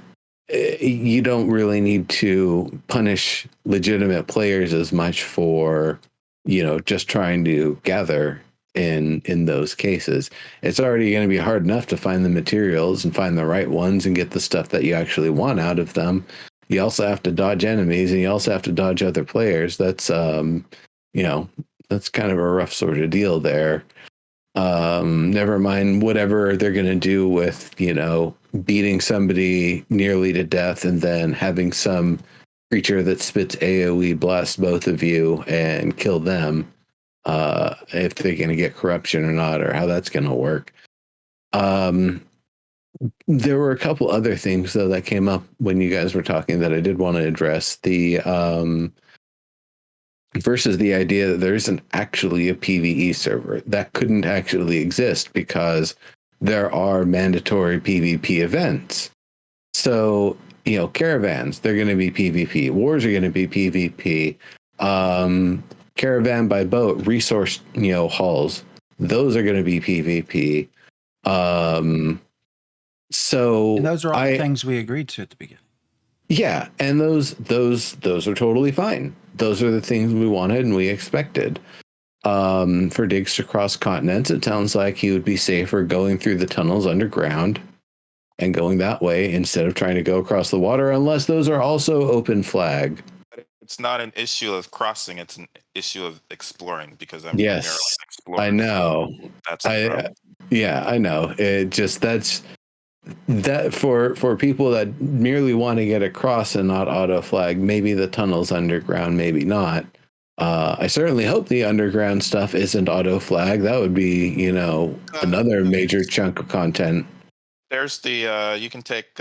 you don't really need to punish legitimate players as much for, you know, just trying to gather in those cases. It's already going to be hard enough to find the materials and find the right ones and get the stuff that you actually want out of them. You also have to dodge enemies, and you also have to dodge other players. That's, you know, that's kind of a rough sort of deal there. Never mind whatever they're going to do with, you know, beating somebody nearly to death and then having some creature that spits AoE blast both of you and kill them, if they're going to get corruption or not, or how that's going to work. There were a couple other things, though, that came up when you guys were talking that I did want to address. The versus the idea that there isn't actually a PvE server. That couldn't actually exist because there are mandatory PvP events. So, you know, caravans, they're going to be PvP. Wars are going to be PvP. Caravan by boat, resource, you know, hauls, those are going to be PvP. So And those are all the things we agreed to at the beginning. Yeah, and those are totally fine. Those are the things we wanted and we expected. For Dygz to cross continents, it sounds like he would be safer going through the tunnels underground. and going that way instead of trying to go across the water, unless those are also open flag. It's not an issue of crossing; it's an issue of exploring because I'm primarily Yes, an explorer. I know. So that's the problem. Yeah, I know. It just that's that for people that merely want to get across and not auto flag. Maybe the tunnel's underground, maybe not. I certainly hope the underground stuff isn't auto flag. That would be, another major chunk of content. There's the you can take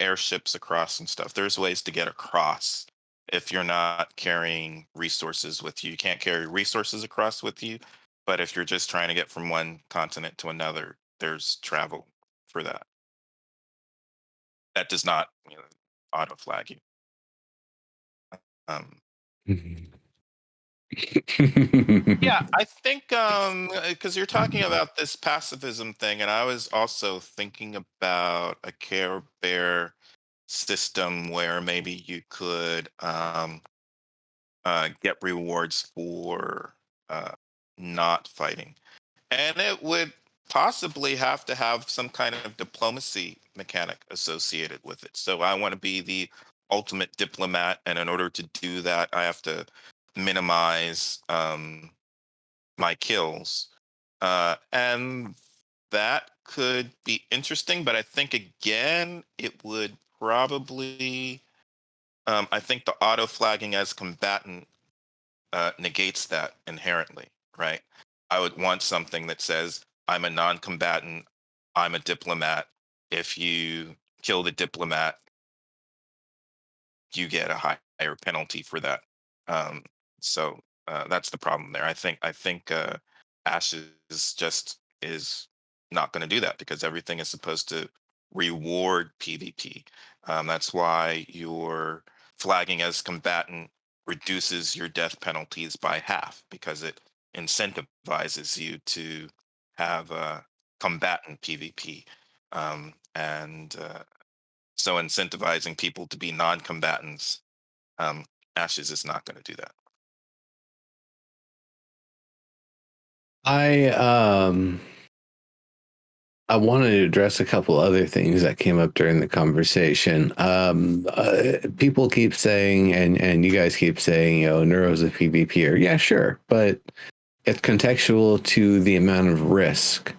airships across and stuff. There's ways to get across if you're not carrying resources with you. You can't carry resources across with you, but if you're just trying to get from one continent to another, there's travel for that. That does not auto flag you. Yeah, I think because you're talking about this pacifism thing, and I was also thinking about a Care Bear system where maybe you could get rewards for not fighting, and it would possibly have to have some kind of diplomacy mechanic associated with it. So I want to be the ultimate diplomat, and in order to do that, I have to minimize my kills, and that could be interesting. But I think again, it would probably. I think the auto flagging as combatant negates that inherently, right? I would want something that says I'm a non-combatant, I'm a diplomat. If you kill the diplomat, you get a higher penalty for that. So that's the problem there. I think Ash is not going to do that because everything is supposed to reward PvP. That's why your flagging as combatant reduces your death penalties by half because it incentivizes you to have a combatant PvP. And so incentivizing people to be non-combatants, Ashes is not going to do that. I wanted to address a couple other things that came up during the conversation. People keep saying, and you guys keep saying, Neuro's a PvPer. Yeah, sure, but it's contextual to the amount of risk.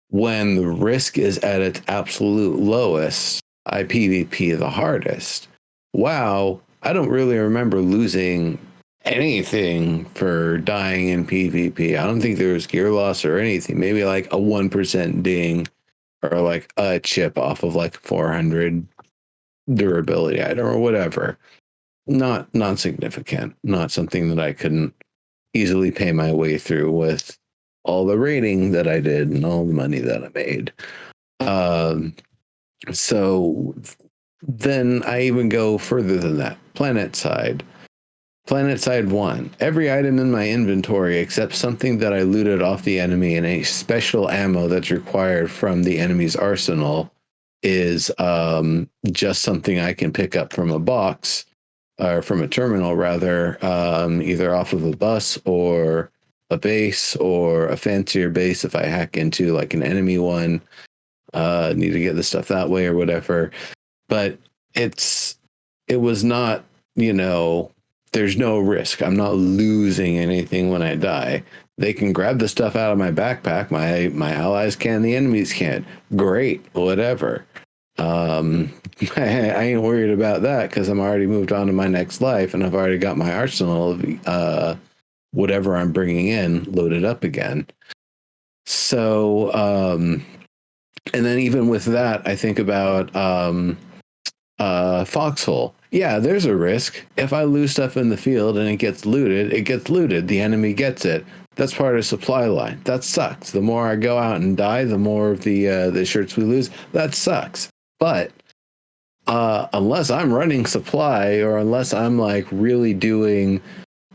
When the risk is at its absolute lowest, I PvP the hardest. Wow, I don't really remember losing anything for dying in PvP. I don't think there was gear loss or anything. Maybe like a 1% ding or like a chip off of like 400 durability item or whatever. Not significant. Not something that I couldn't easily pay my way through with all the raiding that I did and all the money that I made. So then I even go further than that. Planet side 1. Every item in my inventory except something that I looted off the enemy and any special ammo that's required from the enemy's arsenal is just something I can pick up from a box or from a terminal rather, either off of a bus or a base or a fancier base if I hack into like an enemy one. Need to get the stuff that way or whatever. But it was not, there's no risk. I'm not losing anything when I die. They can grab the stuff out of my backpack. My allies can, the enemies can't. Great, whatever. I ain't worried about that because I'm already moved on to my next life and I've already got my arsenal of whatever I'm bringing in loaded up again. So, and then even with that, I think about Foxhole. Yeah, there's a risk. If I lose stuff in the field and it gets looted, it gets looted. The enemy gets it. That's part of supply line. That sucks. The more I go out and die, the more of the shirts we lose. That sucks. But unless I'm running supply or unless I'm like really doing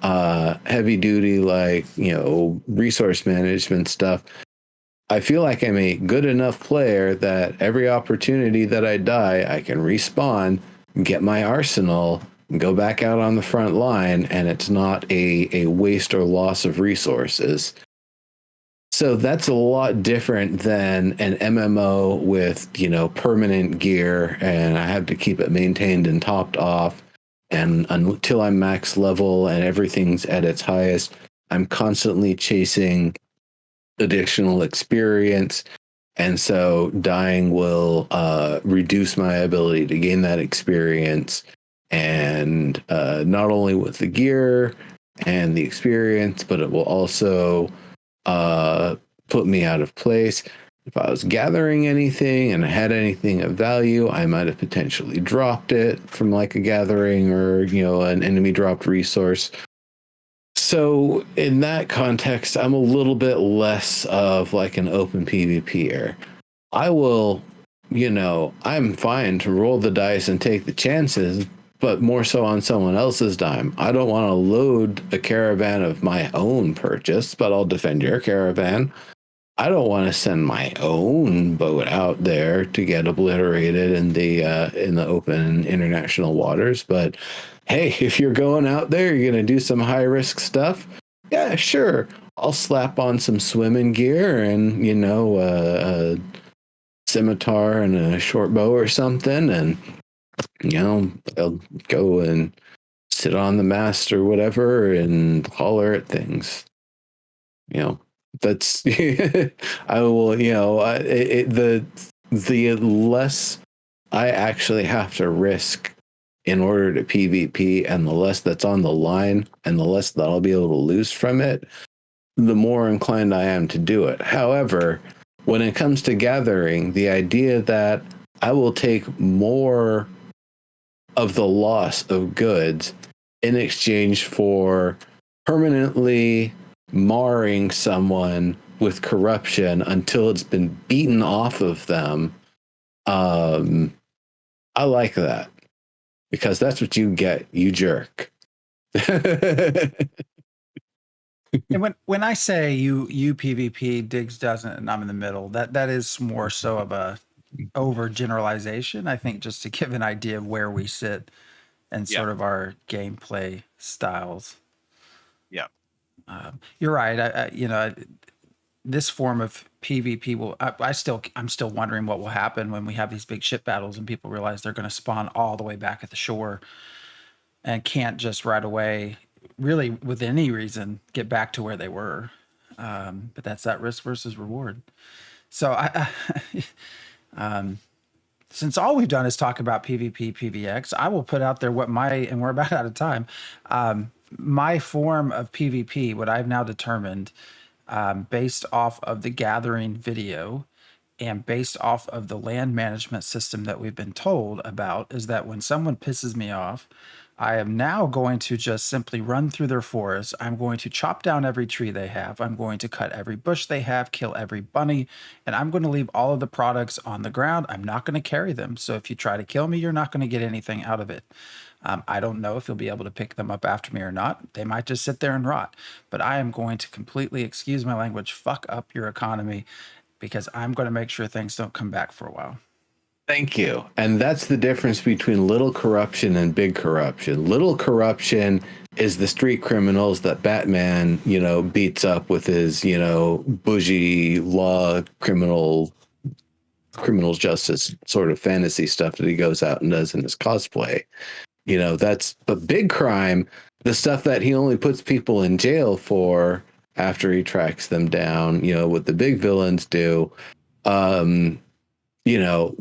heavy duty, like, resource management stuff, I feel like I'm a good enough player that every opportunity that I die, I can respawn, get my arsenal, go back out on the front line, and it's not a waste or loss of resources. So that's a lot different than an MMO with, permanent gear, and I have to keep it maintained and topped off. And until I'm max level and everything's at its highest, I'm constantly chasing additional experience. And so dying will reduce my ability to gain that experience. And not only with the gear and the experience, but it will also put me out of place. If I was gathering anything and I had anything of value, I might have potentially dropped it from like a gathering or, an enemy dropped resource. So in that context, I'm a little bit less of like an open PvPer. I will, I'm fine to roll the dice and take the chances, but more so on someone else's dime. I don't want to load a caravan of my own purchase, but I'll defend your caravan. I don't want to send my own boat out there to get obliterated in the open international waters. But hey, if you're going out there, you're going to do some high risk stuff. Yeah, sure. I'll slap on some swimming gear and, a scimitar and a short bow or something. And, I'll go and sit on the mast or whatever and holler at things. That's I will, the less I actually have to risk in order to PvP, and the less that's on the line, and the less that I'll be able to lose from it, the more inclined I am to do it. However, when it comes to gathering, the idea that I will take more of the loss of goods in exchange for permanently marring someone with corruption until it's been beaten off of them, I like that, because that's what you get, you jerk. And when I say you PvP, Dygz doesn't, and I'm in the middle, that is more so of a overgeneralization. I think just to give an idea of where we sit and sort of our gameplay styles. Yeah. You're right. This form of PvP will. I'm still wondering what will happen when we have these big ship battles and people realize they're going to spawn all the way back at the shore and can't just right away, really with any reason, get back to where they were. But that's that risk versus reward. So since all we've done is talk about PvP, PvX, I will put out there what and we're about out of time. My form of PvP, what I've now determined, based off of the gathering video and based off of the land management system that we've been told about, is that when someone pisses me off, I am now going to just simply run through their forest. I'm going to chop down every tree they have. I'm going to cut every bush they have, kill every bunny, and I'm going to leave all of the products on the ground. I'm not going to carry them. So if you try to kill me, you're not going to get anything out of it. I don't know if you'll be able to pick them up after me or not. They might just sit there and rot. But I am going to completely, excuse my language, fuck up your economy, because I'm going to make sure things don't come back for a while. Thank you. And that's the difference between little corruption and big corruption. Little corruption is the street criminals that Batman, beats up with his, bougie law criminals justice sort of fantasy stuff that he goes out and does in his cosplay. But big crime, the stuff that he only puts people in jail for after he tracks them down, what the big villains do.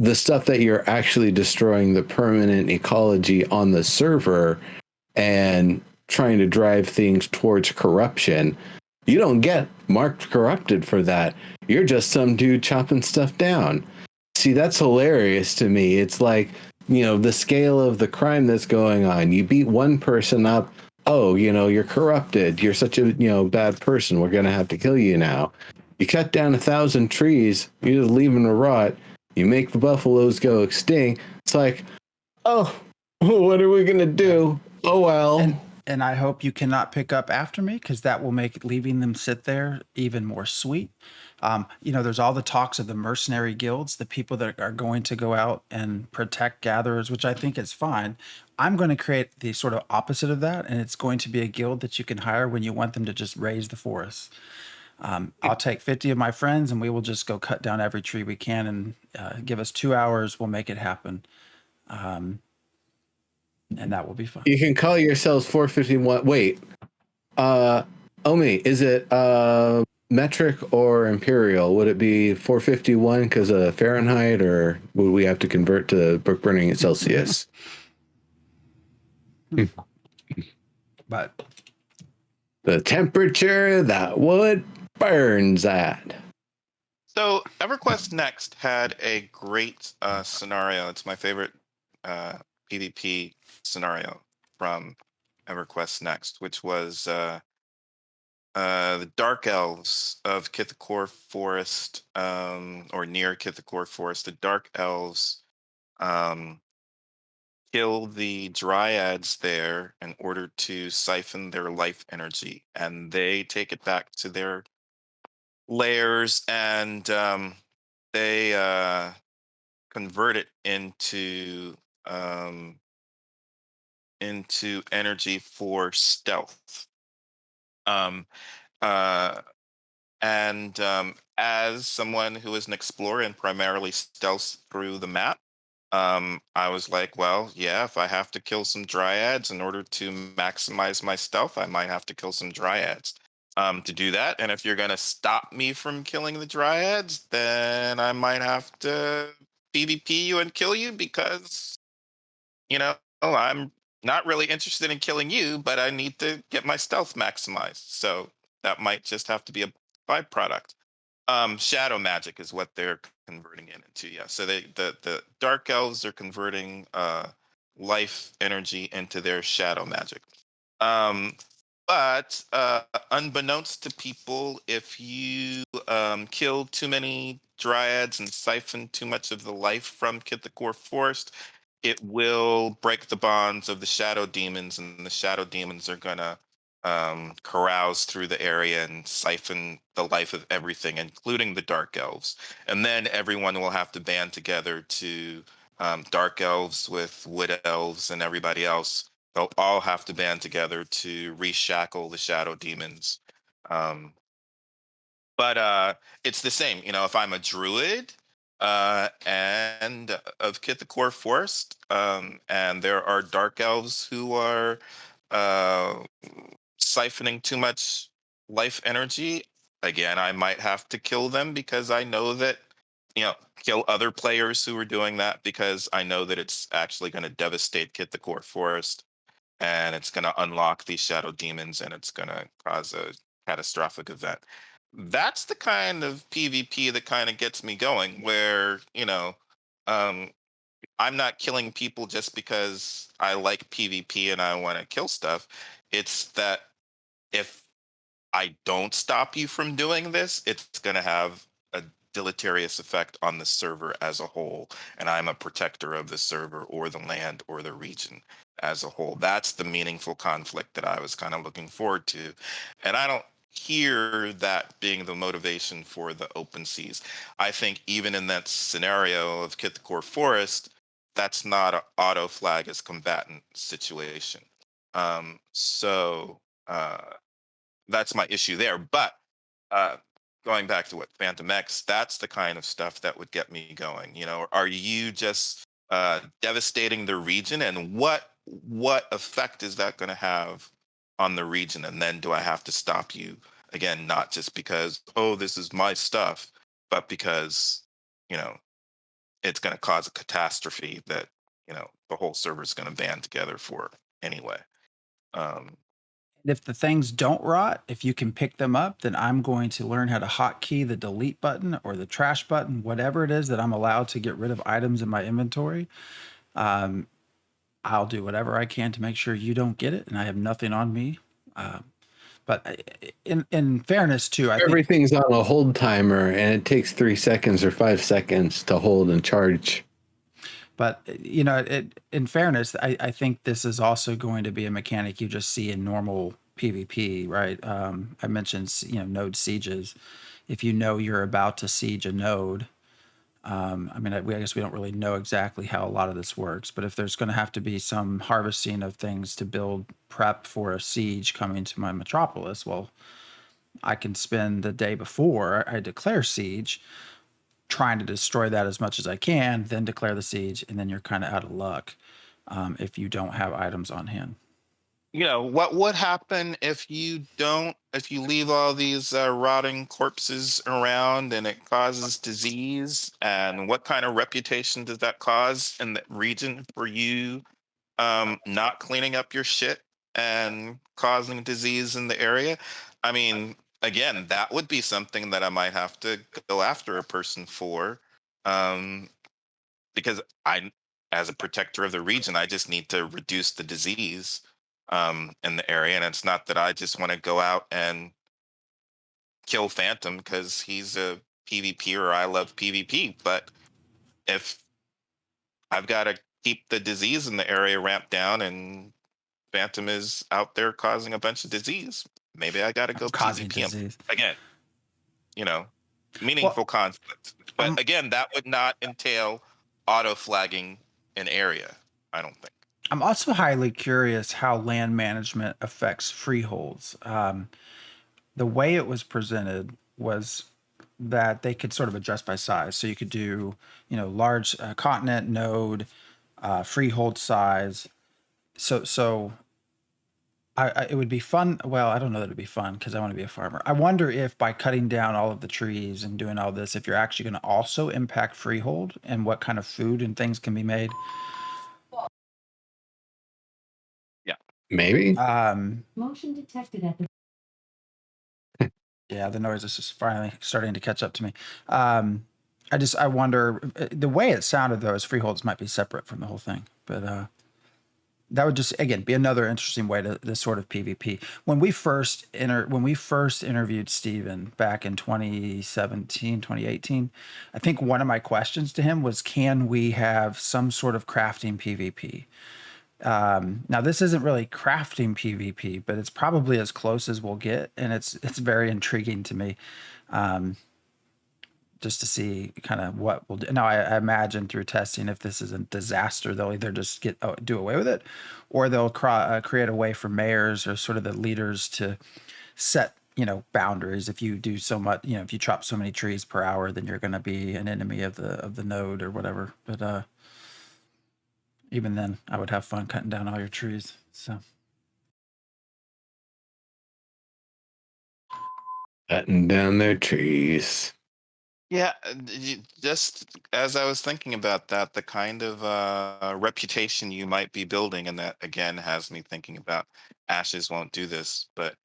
The stuff that you're actually destroying the permanent ecology on the server and trying to drive things towards corruption, you don't get marked corrupted for that. You're just some dude chopping stuff down. See, that's hilarious to me. It's like, the scale of the crime that's going on. You beat one person up. Oh, you're corrupted. You're such a, bad person. We're going to have to kill you now. You cut down 1,000 trees. You just leave them to rot. You make the buffaloes go extinct. It's like, oh, what are we going to do? Oh, well. And I hope you cannot pick up after me, because that will make leaving them sit there even more sweet. There's all the talks of the mercenary guilds, the people that are going to go out and protect gatherers, which I think is fine. I'm going to create the sort of opposite of that, and it's going to be a guild that you can hire when you want them to just raise the forest. I'll take 50 of my friends and we will just go cut down every tree we can, and give us 2 hours. We'll make it happen. And that will be fun. You can call yourselves 451. Wait, Omi, is it metric or imperial? Would it be 451 because of Fahrenheit, or would we have to convert to book burning at Celsius? But The temperature that wood burns at. So EverQuest Next had a great scenario. It's my favorite PvP scenario from EverQuest Next, which was the Dark Elves of Kithakor Forest, or near Kithakor Forest. The Dark Elves kill the Dryads there in order to siphon their life energy, and they take it back to their lairs, and they convert it into energy for stealth. Um, uh, and as someone who is an explorer and primarily stealths through the map, I was like, well, yeah, if I have to kill some dryads in order to maximize my stealth, I might have to kill some dryads to do that. And if you're going to stop me from killing the dryads, then I might have to PvP you and kill you because, I'm not really interested in killing you, but I need to get my stealth maximized. So that might just have to be a byproduct. Shadow magic is what they're converting it into. Yeah. So the dark elves are converting life energy into their shadow magic. But unbeknownst to people, if you kill too many dryads and siphon too much of the life from Kithakor Forest, it will break the bonds of the shadow demons, and the shadow demons are gonna carouse through the area and siphon the life of everything, including the dark elves. And then everyone will have to band together to dark elves with wood elves and everybody else. They'll all have to band together to reshackle the shadow demons. But it's the same, if I'm a druid and of Kithakor Forest, and there are dark elves who are siphoning too much life energy, again, I might have to kill them because I know that, kill other players who are doing that, because I know that it's actually going to devastate Kithakor Forest, and it's going to unlock these shadow demons, and it's going to cause a catastrophic event. That's the kind of PvP that kind of gets me going, where, I'm not killing people just because I like PvP and I want to kill stuff. It's that if I don't stop you from doing this, it's going to have a deleterious effect on the server as a whole. And I'm a protector of the server or the land or the region as a whole. That's the meaningful conflict that I was kind of looking forward to. And I don't hear that being the motivation for the open seas. I think even in that scenario of Kithakor Forest, that's not an auto flag as combatant situation. So that's my issue there. But going back to what Phantom X, that's the kind of stuff that would get me going. Are you just devastating the region, and what effect is that going to have on the region? And then do I have to stop you again, not just because, oh, this is my stuff, but because it's going to cause a catastrophe that the whole server is going to band together for anyway. if the things don't rot, if you can pick them up, then I'm going to learn how to hotkey the delete button or the trash button, whatever it is that I'm allowed to get rid of items in my inventory. I'll do whatever I can to make sure you don't get it, and I have nothing on me. But in fairness, too, I think Everything's on a hold timer, and it takes 3 seconds or 5 seconds to hold and charge. But in fairness, I think this is also going to be a mechanic you just see in normal PvP, right? I mentioned node sieges. If you know you're about to siege a node, I guess we don't really know exactly how a lot of this works. But if there's going to have to be some harvesting of things to build prep for a siege coming to my metropolis, well, I can spend the day before I declare siege trying to destroy that as much as I can, then declare the siege, and then you're kind of out of luck if you don't have items on hand. You know, what would happen if you leave all these rotting corpses around and it causes disease? And what kind of reputation does that cause in the region for you not cleaning up your shit and causing disease in the area? I mean, again, that would be something that I might have to go after a person for, um, because as a protector of the region, I just need to reduce the disease in the area, and it's not that I just want to go out and kill Phantom because he's a PvP or I love PvP, but if I've got to keep the disease in the area ramped down and Phantom is out there causing a bunch of disease, maybe I got to go Causing PvP him. disease. Again, you know, meaningful conflict. But again, that would not entail auto flagging an area, I don't think. I'm also highly curious how land management affects freeholds. The way it was presented was that they could sort of adjust by size. So you could do, large continent, node, freehold size. So it would be fun. Well, I don't know that it'd be fun because I want to be a farmer. I wonder if by cutting down all of the trees and doing all this, if you're actually going to also impact freehold and what kind of food and things can be made. Yeah, maybe. Motion detected at the. Yeah, the noise is just finally starting to catch up to me. I wonder, the way it sounded though, is freeholds might be separate from the whole thing, but that would just, again, be another interesting way to this sort of PvP. When we first interviewed Steven back in 2017, 2018, I think one of my questions to him was, can we have some sort of crafting PvP? Now this isn't really crafting PvP, but it's probably as close as we'll get, and it's very intriguing to me, just to see kind of what we'll do. Now I imagine through testing, if this is a disaster, they'll either just do away with it, or they'll create a way for mayors or sort of the leaders to set boundaries. If you do so much, if you chop so many trees per hour, then you're going to be an enemy of the node or whatever. But even then, I would have fun cutting down all your trees. So Cutting down their trees. Yeah, just as I was thinking about that, the kind of reputation you might be building, and that again has me thinking about Ashes won't do this, but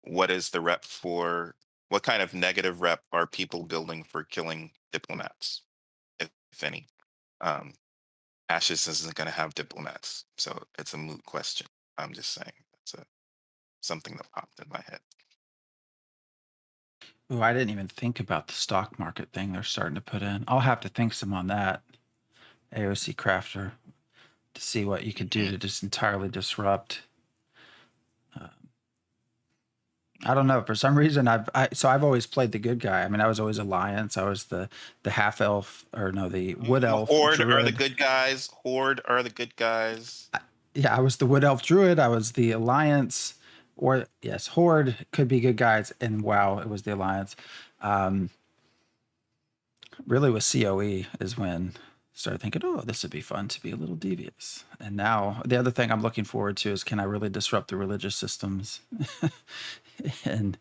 what is the rep for? What kind of negative rep are people building for killing diplomats, if any? Ashes isn't going to have diplomats, so it's a moot question. I'm just saying it's something that popped in my head. ooh, I didn't even think about the stock market thing they're starting to put in. I'll have to think some on that, AOC Crafter, to see what you could do to just entirely disrupt. I don't know. For some reason, I've always played the good guy. I mean, I was always Alliance. I was the half elf, or no, the wood elf. Horde are the druid. good guys. Horde are the good guys. Yeah, I was the wood elf druid. I was the Alliance, or yes, Horde could be good guys, and WoW, it was the Alliance. Really, with COE is when I started thinking, oh, this would be fun to be a little devious. And now the other thing I'm looking forward to is, can I really disrupt the religious systems and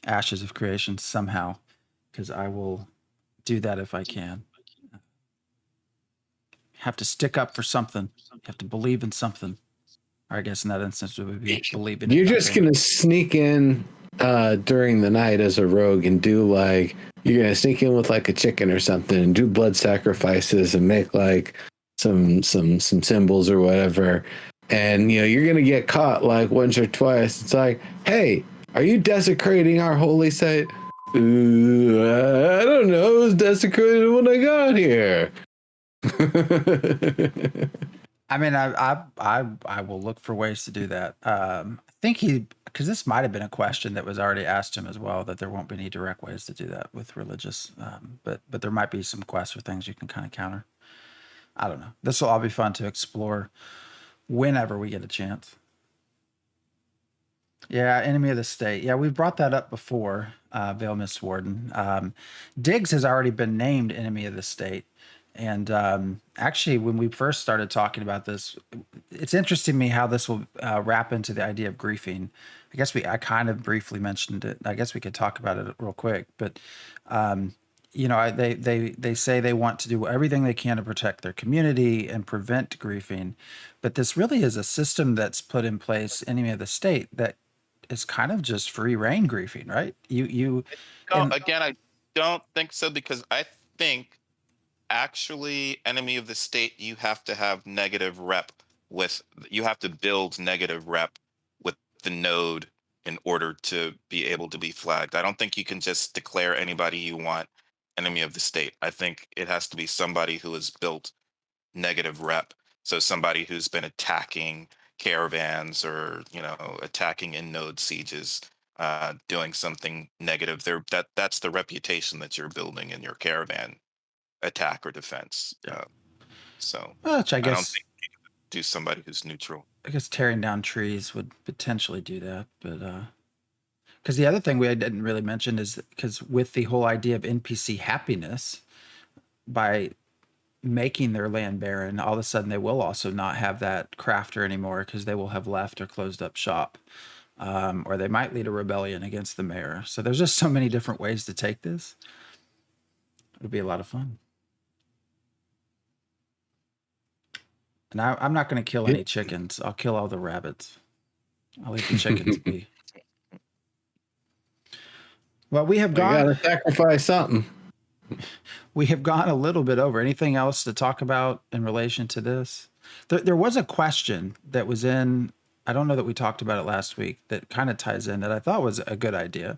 Ashes of Creation somehow? Because I will do that if I can. Have to stick up for something. You have to believe in something. Or I guess in that instance, it would be believing. You're just going to sneak in during the night as a rogue and do you're going to sneak in with a chicken or something and do blood sacrifices and make some symbols or whatever. And, you're going to get caught once or twice. It's hey, are you desecrating our holy site? I don't know. It was desecrated when I got here. I mean, I will look for ways to do that. I think because this might have been a question that was already asked him as well, that there won't be any direct ways to do that with religious, but there might be some quests or things you can kind of counter. I don't know. This will all be fun to explore whenever we get a chance. Yeah, enemy of the state. Yeah, we've brought that up before, Vale Miss Warden. Dygz has already been named enemy of the state. And actually, when we first started talking about this, it's interesting to me how this will wrap into the idea of griefing. I kind of briefly mentioned it. I guess we could talk about it real quick. But, they say they want to do everything they can to protect their community and prevent griefing. But this really is a system that's put in place, enemy of the state, that is kind of just free reign griefing, right? Again, I don't think so, because I think actually enemy of the state, you have to have negative rep you have to build negative rep with the node in order to be able to be flagged. I don't think you can just declare anybody you want enemy of the state. I think it has to be somebody who has built negative rep. So somebody who's been attacking caravans, or attacking in node sieges, doing something negative there. That's the reputation that you're building in your caravan attack or defense. So which I don't think you can do somebody who's neutral. I guess tearing down trees would potentially do that, but because the other thing we didn't really mention is because with the whole idea of NPC happiness, by making their land barren, all of a sudden they will also not have that crafter anymore, because they will have left or closed up shop, or they might lead a rebellion against the mayor. So there's just so many different ways to take this. It'll be a lot of fun. And I'm not going to kill any chickens. I'll kill all the rabbits. I'll leave the chickens be. Well, we have gone. You gotta sacrifice something. We have gone a little bit over. Anything else to talk about in relation to this? There was a question that was in, I don't know that we talked about it last week, that kind of ties in, that I thought was a good idea.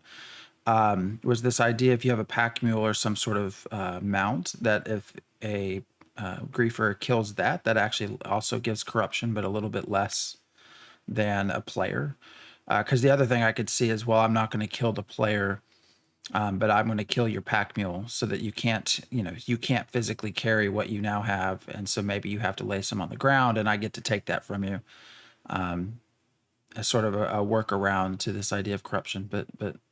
Was this idea, if you have a pack mule or some sort of mount, that if a griefer kills that actually also gives corruption, but a little bit less than a player. Because the other thing I could see is, well, I'm not going to kill the player, but I'm going to kill your pack mule, so that you can't physically carry what you now have, and so maybe you have to lay some on the ground, and I get to take that from you, as sort of a workaround to this idea of corruption. But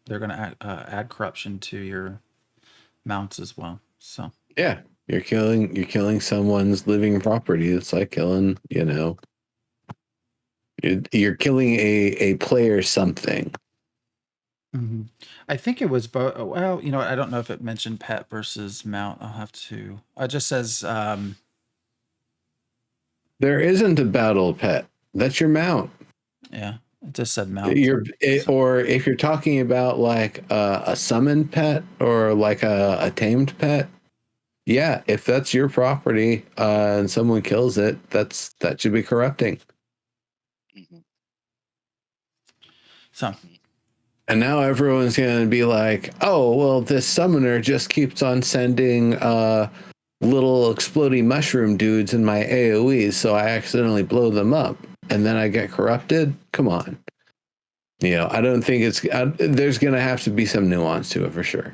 they're going to add corruption to your mounts as well. So yeah, you're killing someone's living property. It's like killing, you're killing a player something. Mm-hmm. I think it was both. Well, I don't know if it mentioned pet versus mount. I'll have to. It just says. There isn't a battle pet. That's your mount. Yeah, it just said mount. Or if you're talking about like a summoned pet or like a tamed pet, yeah, if that's your property and someone kills it, that should be corrupting. So. And now everyone's going to be like, oh, well, this summoner just keeps on sending little exploding mushroom dudes in my AoEs, so I accidentally blow them up, and then I get corrupted? Come on. I don't think there's going to have to be some nuance to it for sure.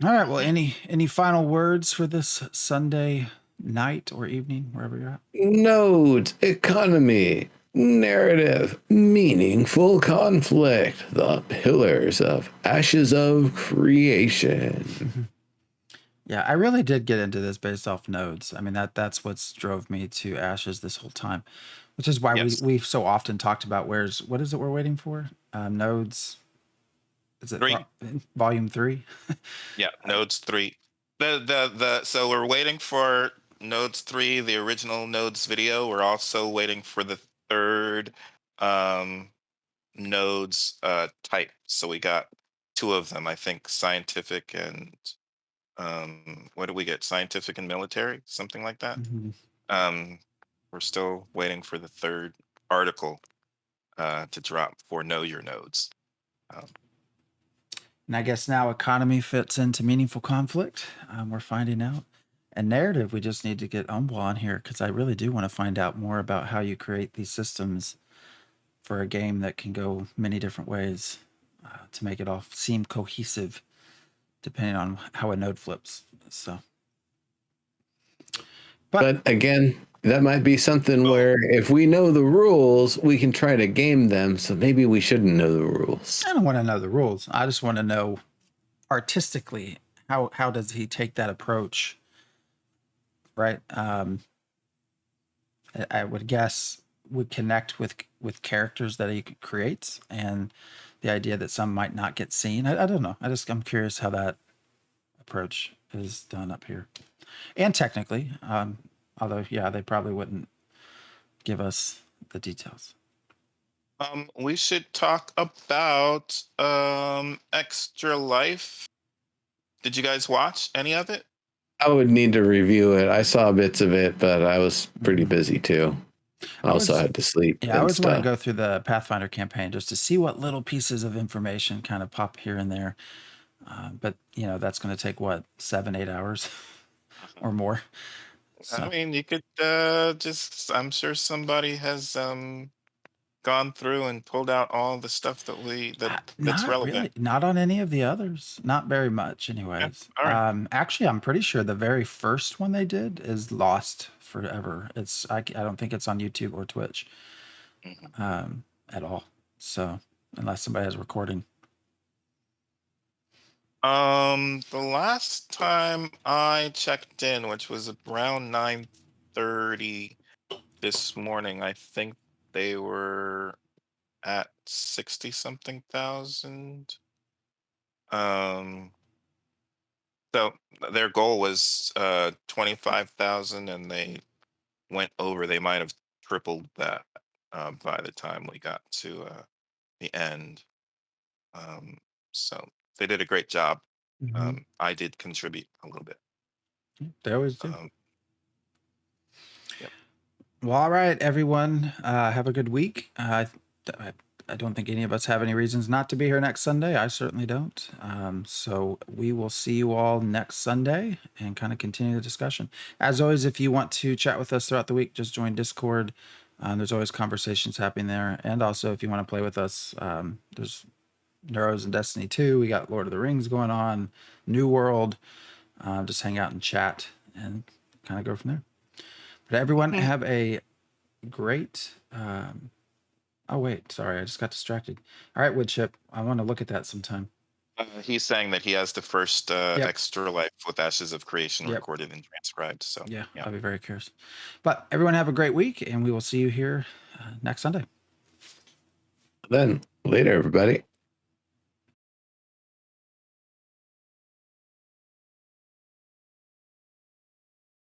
All right. Well, any final words for this Sunday night or evening, wherever you're at? Nodes, economy, narrative, meaningful conflict, the pillars of Ashes of Creation. Mm-hmm. Yeah, I really did get into this based off nodes. I mean, that's what's drove me to Ashes this whole time, which is why we've so often talked about what is it we're waiting for? Nodes. Is it 3? Volume 3? Yeah, Nodes 3. So we're waiting for Nodes 3, the original Nodes video. We're also waiting for the third Nodes type. So we got 2 of them, I think, scientific and what did we get? Scientific and military, something like that. Mm-hmm. We're still waiting for the third article to drop for Know Your Nodes. And I guess now economy fits into meaningful conflict. We're finding out. And narrative, we just need to get Umbwa on here, because I really do want to find out more about how you create these systems for a game that can go many different ways to make it all seem cohesive, depending on how a node flips. So, but again, that might be something where if we know the rules, we can try to game them. So maybe we shouldn't know the rules. I don't want to know the rules. I just want to know artistically how does he take that approach, right? I would guess would connect with characters that he creates, and the idea that some might not get seen. I don't know. I'm curious how that approach is done up here, and technically, although yeah, they probably wouldn't give us the details. We should talk about Extra Life. Did you guys watch any of it? I would need to review it. I saw bits of it, but I was pretty busy too. I also had to sleep. Yeah, I always want to go through the Pathfinder campaign just to see what little pieces of information kind of pop here and there. But you know, that's going to take what 7-8 hours or more. So. I mean, you could just. I'm sure somebody has gone through and pulled out all the stuff that's relevant. Really, not on any of the others. Not very much, anyways. Yeah, all right. Actually, I'm pretty sure the very first one they did is lost forever. I don't think it's on YouTube or Twitch at all. So unless somebody has a recording. The last time I checked in, which was around 9:30 this morning, I think they were at 60 something thousand. So their goal was 25,000, and they went over. They might have tripled that by the time we got to the end. So they did a great job. I did contribute a little bit. They always do. Yep. Well, all right, everyone. Have a good week. I don't think any of us have any reasons not to be here next Sunday. I certainly don't. So we will see you all next Sunday and kind of continue the discussion. As always, if you want to chat with us throughout the week, just join Discord. There's always conversations happening there. And also, if you want to play with us, there's Neuros and Destiny 2. We got Lord of the Rings going on, New World. Just hang out and chat and kind of go from there. But everyone have a great... oh, wait. Sorry, I just got distracted. All right, Woodchip. I want to look at that sometime. He's saying that he has the first Extra Life with Ashes of Creation recorded and transcribed. So yeah, I'll be very curious. But everyone have a great week, and we will see you here next Sunday. Then, later, everybody.